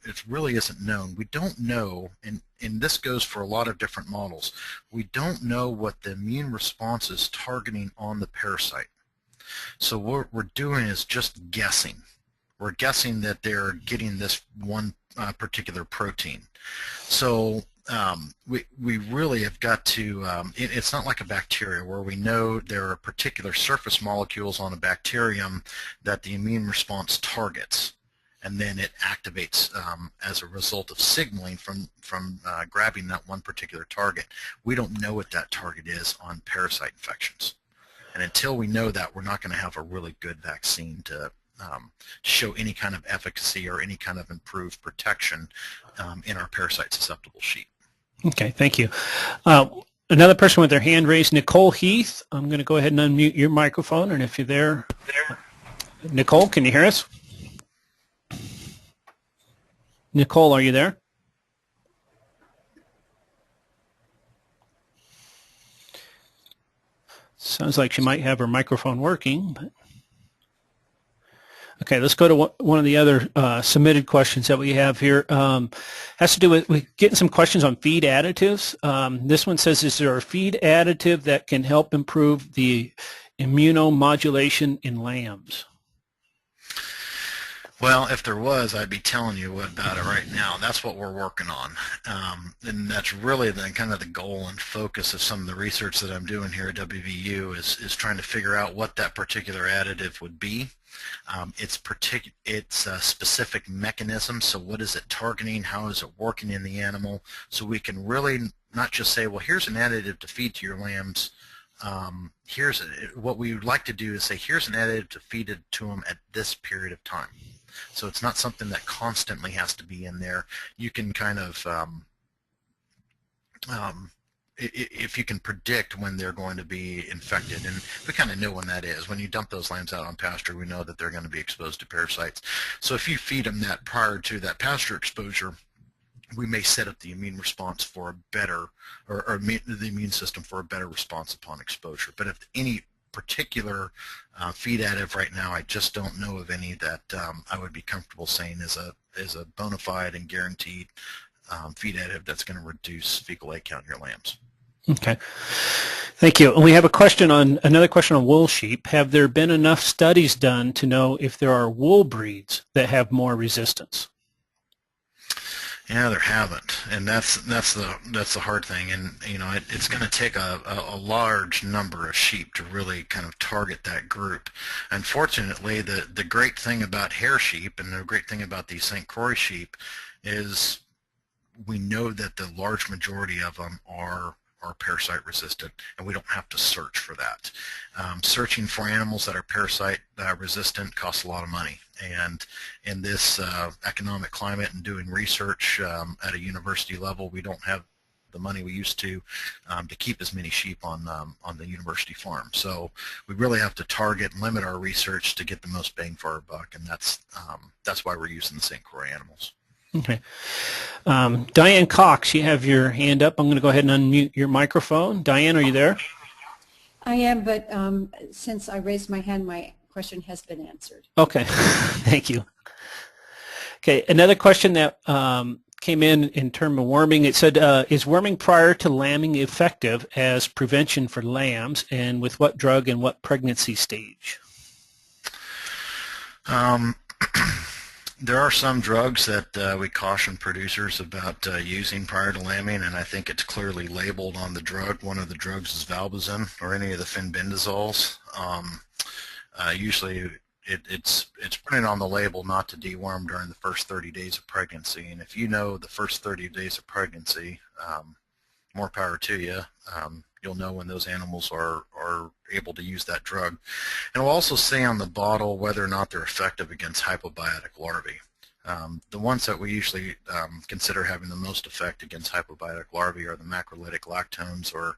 it really isn't known. We don't know, and this goes for a lot of different models, we don't know what the immune response is targeting on the parasite. So what we're doing is just guessing. We're guessing that they're getting this one particular protein. So we really have got to, it's not like a bacteria where we know there are particular surface molecules on a bacterium that the immune response targets, and then it activates as a result of signaling from grabbing that one particular target. We don't know what that target is on parasite infections. And until we know that, we're not going to have a really good vaccine to show any kind of efficacy or any kind of improved protection in our parasite-susceptible sheep. Okay, thank you. Another person with their hand raised, Nicole Heath. I'm going to go ahead and unmute your microphone, and if you're there, Nicole, can you hear us? Nicole, are you there? Sounds like she might have her microphone working. But... Okay, let's go to one of the other submitted questions that we have here. Has to do with getting some questions on feed additives. This one says, is there a feed additive that can help improve the immunomodulation in lambs? Well, if there was, I'd be telling you about it right now. That's what we're working on. And that's really the kind of the goal and focus of some of the research that I'm doing here at WVU is trying to figure out what that particular additive would be. It's a specific mechanism, so what is it targeting, how is it working in the animal, so we can really not just say, well, here's an additive to feed to your lambs. What we would like to do is say, here's an additive to feed it to them at this period of time. So it's not something that constantly has to be in there. You can kind of, if you can predict when they're going to be infected, and we kind of know when that is. When you dump those lambs out on pasture, we know that they're going to be exposed to parasites. So if you feed them that prior to that pasture exposure, we may set up the immune response for a better, or the immune system for a better response upon exposure. But if any particular feed additive right now, I just don't know of any that I would be comfortable saying is a bona fide and guaranteed feed additive that's going to reduce fecal egg count in your lambs. Okay, thank you. And we have another question on wool sheep. Have there been enough studies done to know if there are wool breeds that have more resistance? Yeah, there haven't, and that's the hard thing. And you know, it's going to take a large number of sheep to really kind of target that group. Unfortunately, the great thing about hair sheep and the great thing about these St. Croix sheep is we know that the large majority of them are parasite resistant, and we don't have to search for that. Searching for animals that are parasite resistant costs a lot of money, and in this economic climate and doing research at a university level, we don't have the money we used to keep as many sheep on the university farm. So we really have to target and limit our research to get the most bang for our buck, and that's why we're using the St. Croix animals. Okay. Diane Cox, you have your hand up. I'm going to go ahead and unmute your microphone. Diane, are you there? I am, but since I raised my hand, my question has been answered. Okay. Thank you. Okay. Another question that came in terms of worming. It said, is worming prior to lambing effective as prevention for lambs, and with what drug and what pregnancy stage? There are some drugs that we caution producers about using prior to lambing, and I think it's clearly labeled on the drug. One of the drugs is valbazin or any of the fenbendazoles. Usually it's printed on the label not to deworm during the first 30 days of pregnancy, and if you know the first 30 days of pregnancy, more power to you. You'll know when those animals are able to use that drug. And it'll also say on the bottle whether or not they're effective against hypobiotic larvae. The ones that we usually consider having the most effect against hypobiotic larvae are the macrolytic lactones or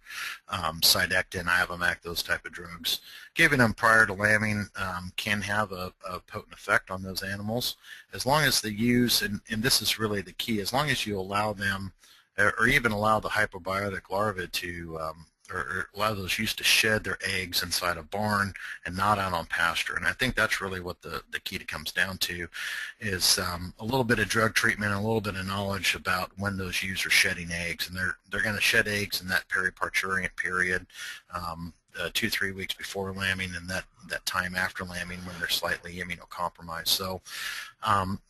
Cydectin, Ivamac, those type of drugs. Giving them prior to lambing can have a potent effect on those animals, as long as they use, and this is really the key, as long as you allow them, or even allow the hypobiotic larvae to, or allow those ewes to shed their eggs inside a barn and not out on pasture. And I think that's really what the key to comes down to, is a little bit of drug treatment and a little bit of knowledge about when those ewes are shedding eggs. And they're going to shed eggs in that periparturient period, 2-3 weeks before lambing, and that time after lambing when they're slightly immunocompromised. So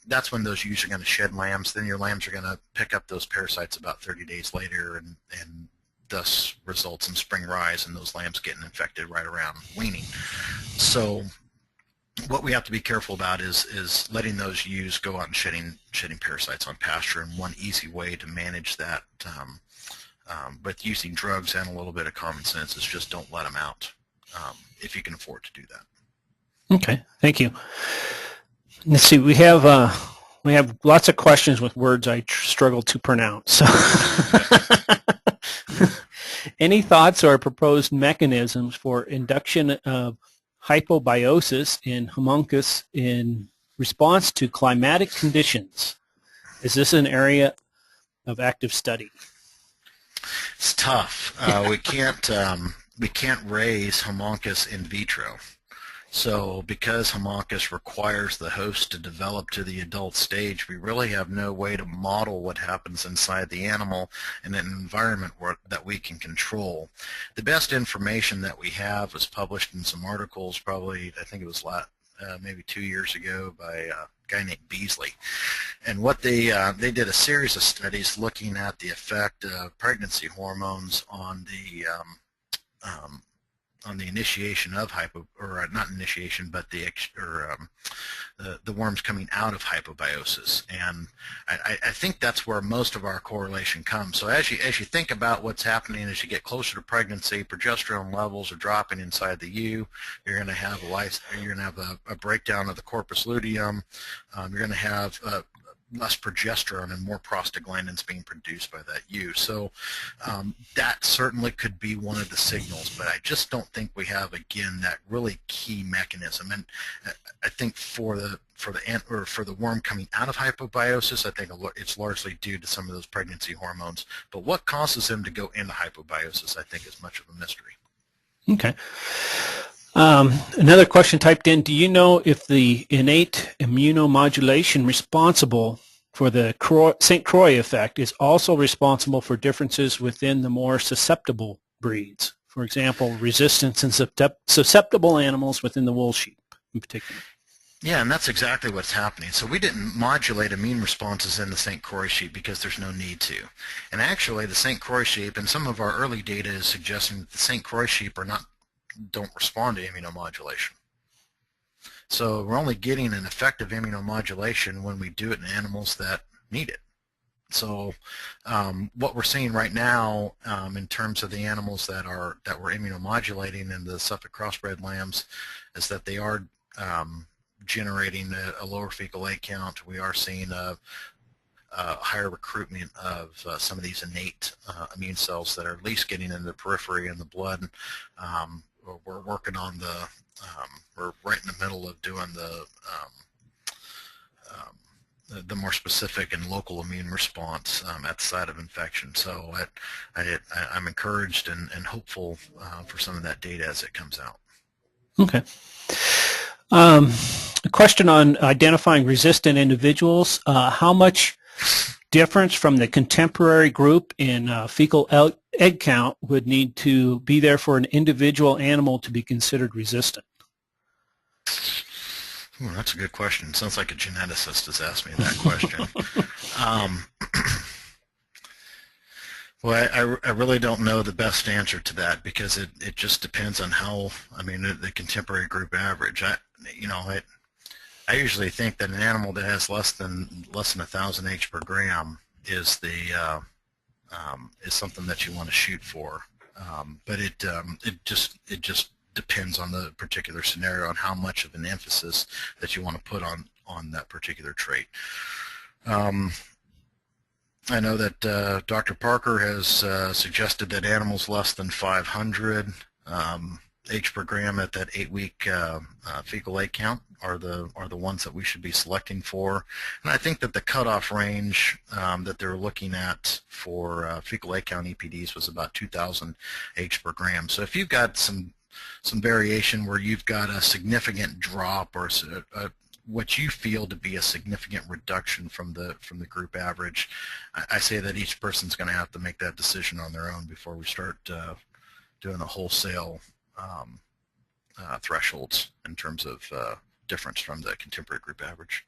that's when those ewes are going to shed lambs. Then your lambs are going to pick up those parasites about 30 days later, and thus results in spring rise and those lambs getting infected right around weaning. So what we have to be careful about is letting those ewes go out and shedding parasites on pasture, and one easy way to manage that with using drugs and a little bit of common sense is just don't let them out if you can afford to do that. Okay, thank you. Let's see, we have lots of questions with words I struggle to pronounce. So any thoughts or proposed mechanisms for induction of hypobiosis in homuncus in response to climatic conditions? Is this an area of active study? It's tough. We can't raise homuncus in vitro. So because homuncus requires the host to develop to the adult stage, we really have no way to model what happens inside the animal in an environment that we can control. The best information that we have was published in some articles, probably, I think it was maybe 2 years ago, by a guy named Beasley. And what they did a series of studies looking at the effect of pregnancy hormones on the initiation of not initiation, but the worms coming out of hypobiosis. And I think that's where most of our correlation comes. So as you think about what's happening as you get closer to pregnancy, progesterone levels are dropping inside the ewe. You're going to have a breakdown of the corpus luteum. You're going to have less progesterone and more prostaglandins being produced by that ewe. So that certainly could be one of the signals, but I just don't think we have, again, that really key mechanism. And I think for the worm coming out of hypobiosis, I think it's largely due to some of those pregnancy hormones. But what causes them to go into hypobiosis, I think, is much of a mystery. Okay. Another question typed in, do you know if the innate immunomodulation responsible for the St. Croix effect is also responsible for differences within the more susceptible breeds? For example, resistance in susceptible animals within the wool sheep in particular. Yeah, and that's exactly what's happening. So we didn't modulate immune responses in the St. Croix sheep because there's no need to. And actually the St. Croix sheep, and some of our early data is suggesting that the St. Croix sheep don't respond to immunomodulation. So we're only getting an effective immunomodulation when we do it in animals that need it. So what we're seeing right now in terms of the animals that we're immunomodulating in the Suffolk crossbred lambs is that they are generating a lower fecal egg count. We are seeing a higher recruitment of some of these innate immune cells that are at least getting in the periphery and the blood. We're working on we're right in the middle of doing the more specific and local immune response at the site of infection. So I'm encouraged and hopeful for some of that data as it comes out. Okay. A question on identifying resistant individuals. How much difference from the contemporary group in fecal egg count would need to be there for an individual animal to be considered resistant? Ooh, that's a good question. Sounds like a geneticist has asked me that question. Well, I really don't know the best answer to that because it just depends on how, the contemporary group average. I usually think that an animal that has less than 1,000 H per gram is something that you want to shoot for. But it just depends on the particular scenario on how much of an emphasis that you want to put on that particular trait. I know that Dr. Parker has suggested that animals less than 500 H per gram at that 8-week fecal egg count are the ones that we should be selecting for. And I think that the cutoff range that they're looking at for fecal egg count EPDs was about 2,000 H per gram. So if you've got some variation where you've got a significant drop or what you feel to be a significant reduction from the group average, I say that each person's going to have to make that decision on their own before we start doing a wholesale thresholds in terms of difference from the contemporary group average.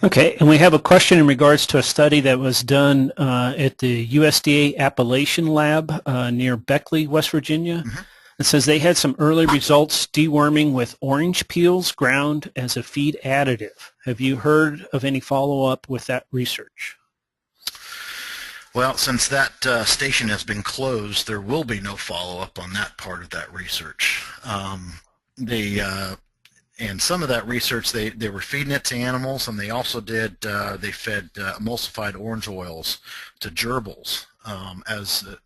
Okay, and we have a question in regards to a study that was done at the USDA Appalachian Lab near Beckley, West Virginia. Mm-hmm. It says they had some early results deworming with orange peels ground as a feed additive. Have you heard of any follow-up with that research? Well, since that station has been closed, there will be no follow-up on that part of that research. And some of that research, they were feeding it to animals, and they also they fed emulsified orange oils to gerbils as a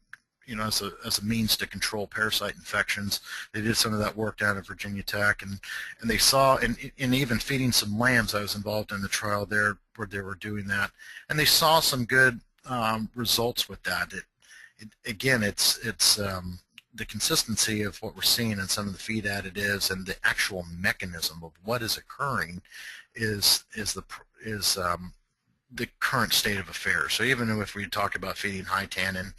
means to control parasite infections. They did some of that work down at Virginia Tech, and they saw, and even feeding some lambs, I was involved in the trial there where they were doing that, and they saw some good results with that. Again, it's the consistency of what we're seeing in some of the feed additives and the actual mechanism of what is occurring is the current state of affairs. So even if we talk about feeding high tannin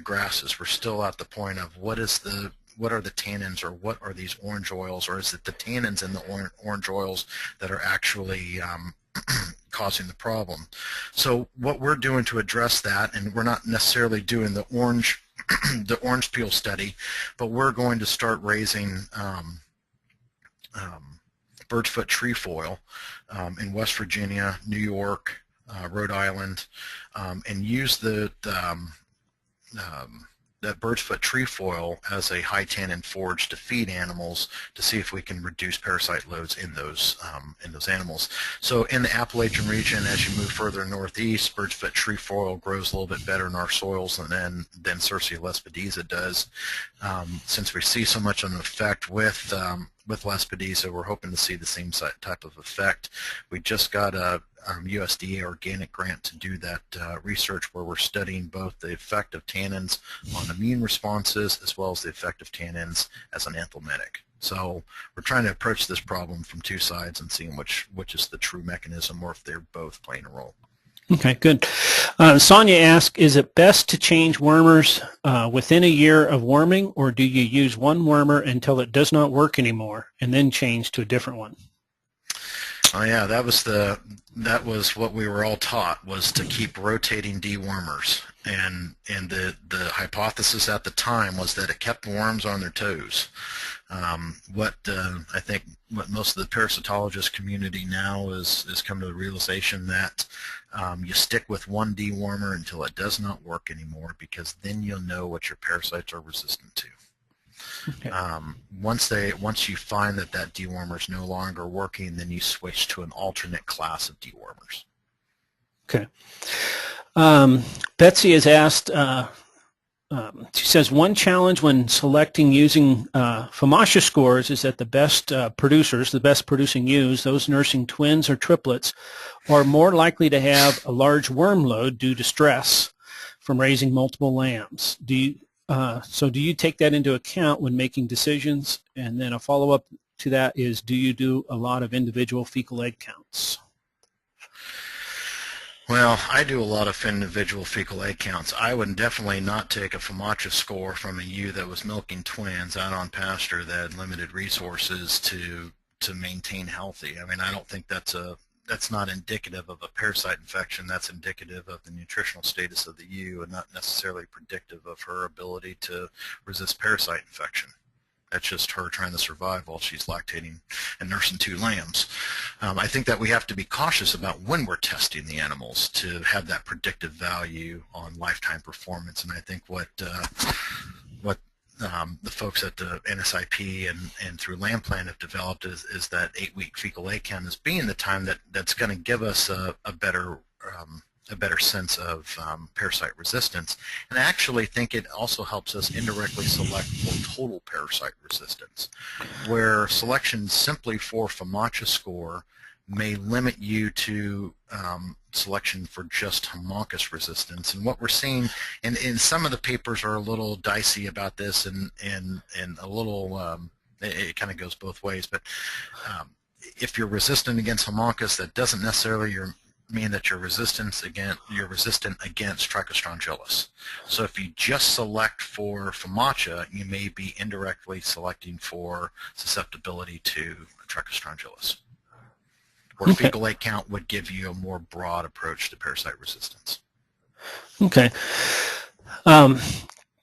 grasses, we're still at the point of what are the tannins, or what are these orange oils, or is it the tannins in the orange oils that are actually causing the problem? So what we're doing to address that, and we're not necessarily doing the orange peel study, but we're going to start raising bird's foot trefoil in West Virginia, New York, Rhode Island, and use that bird's foot trefoil as a high tannin forage to feed animals to see if we can reduce parasite loads in those animals. So in the Appalachian region, as you move further northeast, bird's foot trefoil grows a little bit better in our soils than Cercia lespedeza does. Since we see so much of an effect with lespedeza, we're hoping to see the same type of effect. We just got a USDA organic grant to do that research where we're studying both the effect of tannins on immune responses as well as the effect of tannins as an anthelmintic. So we're trying to approach this problem from two sides and seeing which is the true mechanism, or if they're both playing a role. Okay, good. Sonia asked, is it best to change wormers within a year of worming, or do you use one wormer until it does not work anymore and then change to a different one? Oh yeah, that was what we were all taught, was to keep rotating dewormers, and the hypothesis at the time was that it kept worms on their toes. I think what most of the parasitologist community now is come to the realization that you stick with one dewormer until it does not work anymore, because then you'll know what your parasites are resistant to. Okay. Once you find that dewormer is no longer working, then you switch to an alternate class of dewormers. Okay. Betsy has asked, she says, one challenge when selecting using FAMACHA scores is that the best producers, the best producing ewes, those nursing twins or triplets, are more likely to have a large worm load due to stress from raising multiple lambs. So do you take that into account when making decisions? And then a follow-up to that is, do you do a lot of individual fecal egg counts? Well, I do a lot of individual fecal egg counts. I would definitely not take a FAMACHA score from a ewe that was milking twins out on pasture that had limited resources to maintain healthy. I mean, I don't think that's not indicative of a parasite infection. That's indicative of the nutritional status of the ewe and not necessarily predictive of her ability to resist parasite infection. That's just her trying to survive while she's lactating and nursing 2 lambs. I think that we have to be cautious about when we're testing the animals to have that predictive value on lifetime performance. And I think what the folks at the NSIP and through Lamb Plan have developed is that 8-week fecal egg count as being the time that's going to give us a better sense of parasite resistance. And I actually think it also helps us indirectly select for total parasite resistance, where selection simply for FAMACHA score may limit you to selection for just homuncus resistance. And what we're seeing, and some of the papers are a little dicey about this and a little, it kind of goes both ways, but if you're resistant against homuncus, that doesn't necessarily mean that you're resistant against Trichostrongylus. So if you just select for FAMACHA, you may be indirectly selecting for susceptibility to Trichostrongylus. Or fecal egg count would give you a more broad approach to parasite resistance. Okay.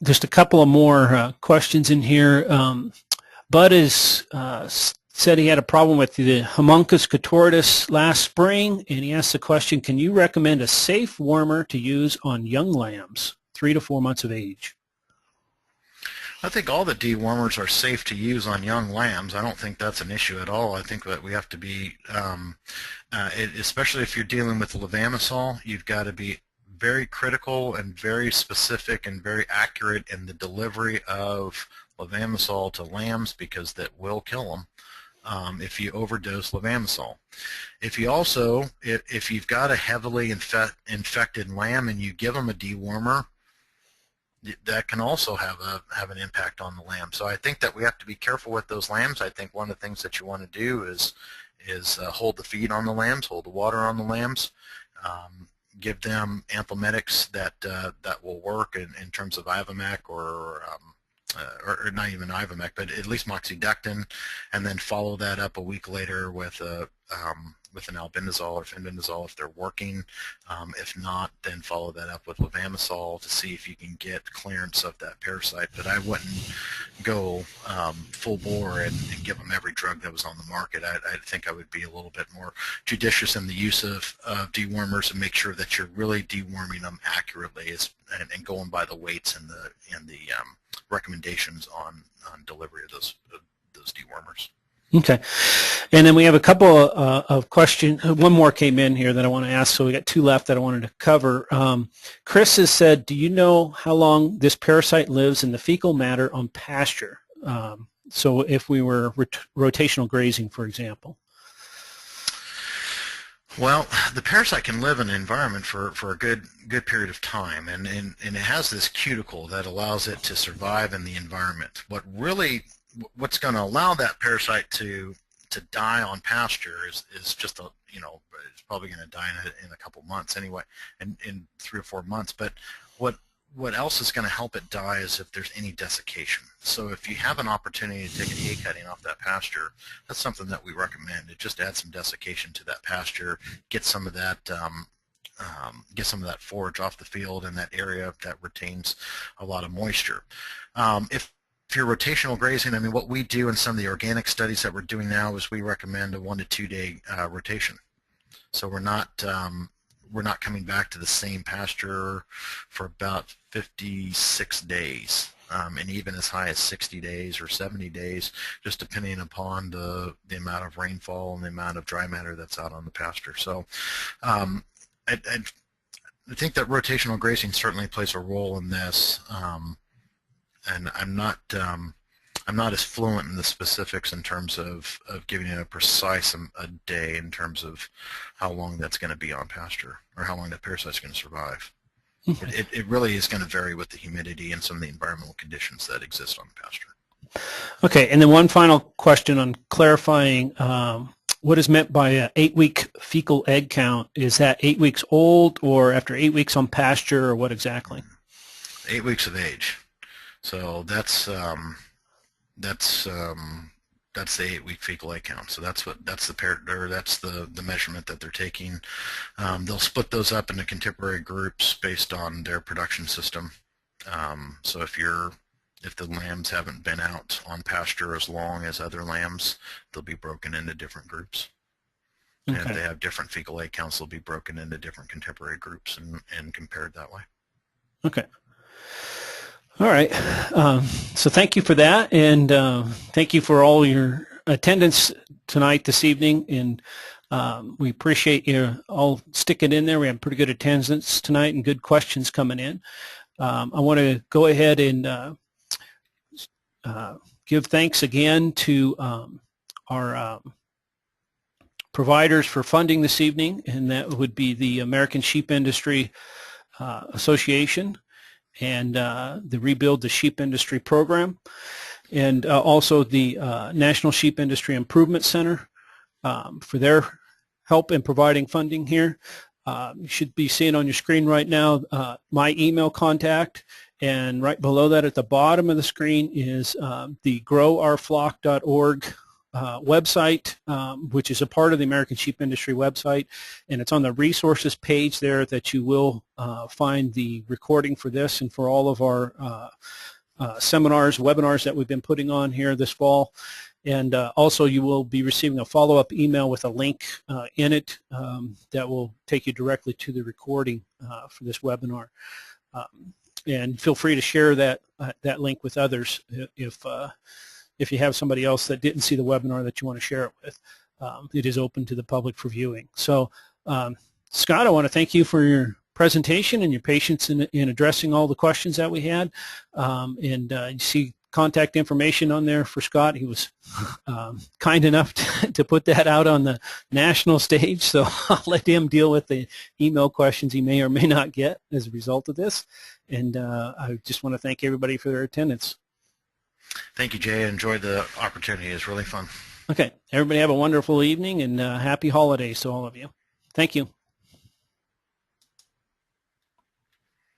Just a couple of more questions in here. Bud is said he had a problem with the homuncus cotortus last spring, and he asked the question, can you recommend a safe wormer to use on young lambs, 3 to 4 months of age? I think all the dewormers are safe to use on young lambs. I don't think that's an issue at all. I think that we have to be, especially if you're dealing with levamisole, you've got to be very critical and very specific and very accurate in the delivery of levamisole to lambs, because that will kill them. If you overdose levamisole. If you've got a heavily infected lamb and you give them a dewormer, that can also have an impact on the lamb. So I think that we have to be careful with those lambs. I think one of the things that you want to do is hold the feed on the lambs, hold the water on the lambs, give them anthelmintics that will work in terms of Ivamac or not even Ivamac, but at least moxidectin, and then follow that up a week later with an albendazole or fenbendazole if they're working. If not, then follow that up with levamisole to see if you can get clearance of that parasite. But I wouldn't go full bore and give them every drug that was on the market. I think I would be a little bit more judicious in the use of dewormers and make sure that you're really deworming them accurately and going by the weights and the recommendations on delivery of those dewormers. Okay. And then we have a couple of questions. One more came in here that I want to ask, so we got 2 left that I wanted to cover. Chris has said, do you know how long this parasite lives in the fecal matter on pasture? So if we were rotational grazing, for example. Well, the parasite can live in an environment for a good period of time, and it has this cuticle that allows it to survive in the environment. What's going to allow that parasite to die on pasture is just it's probably going to die in a couple months anyway, in 3 or 4 months. But what else is going to help it die is if there's any desiccation. So if you have an opportunity to take an hay cutting off that pasture, that's something that we recommend. It just adds some desiccation to that pasture, get some of that forage off the field in that area that retains a lot of moisture. If you're rotational grazing, I mean, what we do in some of the organic studies that we're doing now is we recommend a 1 to 2 day rotation. So we're not coming back to the same pasture for about 56 days, and even as high as 60 days or 70 days, just depending upon the amount of rainfall and the amount of dry matter that's out on the pasture. So I think that rotational grazing certainly plays a role in this, and I'm not as fluent in the specifics in terms of giving you a precise a day in terms of how long that's going to be on pasture or how long that parasite's going to survive. It really is going to vary with the humidity and some of the environmental conditions that exist on pasture. Okay, and then one final question on clarifying what is meant by an 8-week fecal egg count. Is that 8 weeks old or after 8 weeks on pasture, or what exactly? 8 weeks of age. So that's the 8-week fecal egg count. So that's the measurement that they're taking. They'll split those up into contemporary groups based on their production system. So if the lambs haven't been out on pasture as long as other lambs, they'll be broken into different groups. Okay. And if they have different fecal egg counts, they'll be broken into different contemporary groups and compared that way. Okay. All right. So thank you for that, and thank you for all your attendance tonight, this evening, and we appreciate you all sticking in there. We have pretty good attendance tonight and good questions coming in. I want to go ahead and give thanks again to our providers for funding this evening, and that would be the American Sheep Industry Association and the Rebuild the Sheep Industry Program, and also the National Sheep Industry Improvement Center for their help in providing funding here. You should be seeing on your screen right now my email contact, and right below that at the bottom of the screen is the growourflock.org website, which is a part of the American Sheep Industry website, and it's on the resources page there that you will find the recording for this and for all of our seminars, webinars that we've been putting on here this fall. And also you will be receiving a follow-up email with a link in it that will take you directly to the recording for this webinar. And feel free to share that link with others if you have somebody else that didn't see the webinar that you want to share it with. It is open to the public for viewing. So Scott, I want to thank you for your presentation and your patience in addressing all the questions that we had. You see contact information on there for Scott. He was kind enough to put that out on the national stage, so I'll let him deal with the email questions he may or may not get as a result of this. And I just want to thank everybody for their attendance. Thank you, Jay. I enjoyed the opportunity. It was really fun. Okay. Everybody have a wonderful evening, and happy holidays to all of you. Thank you.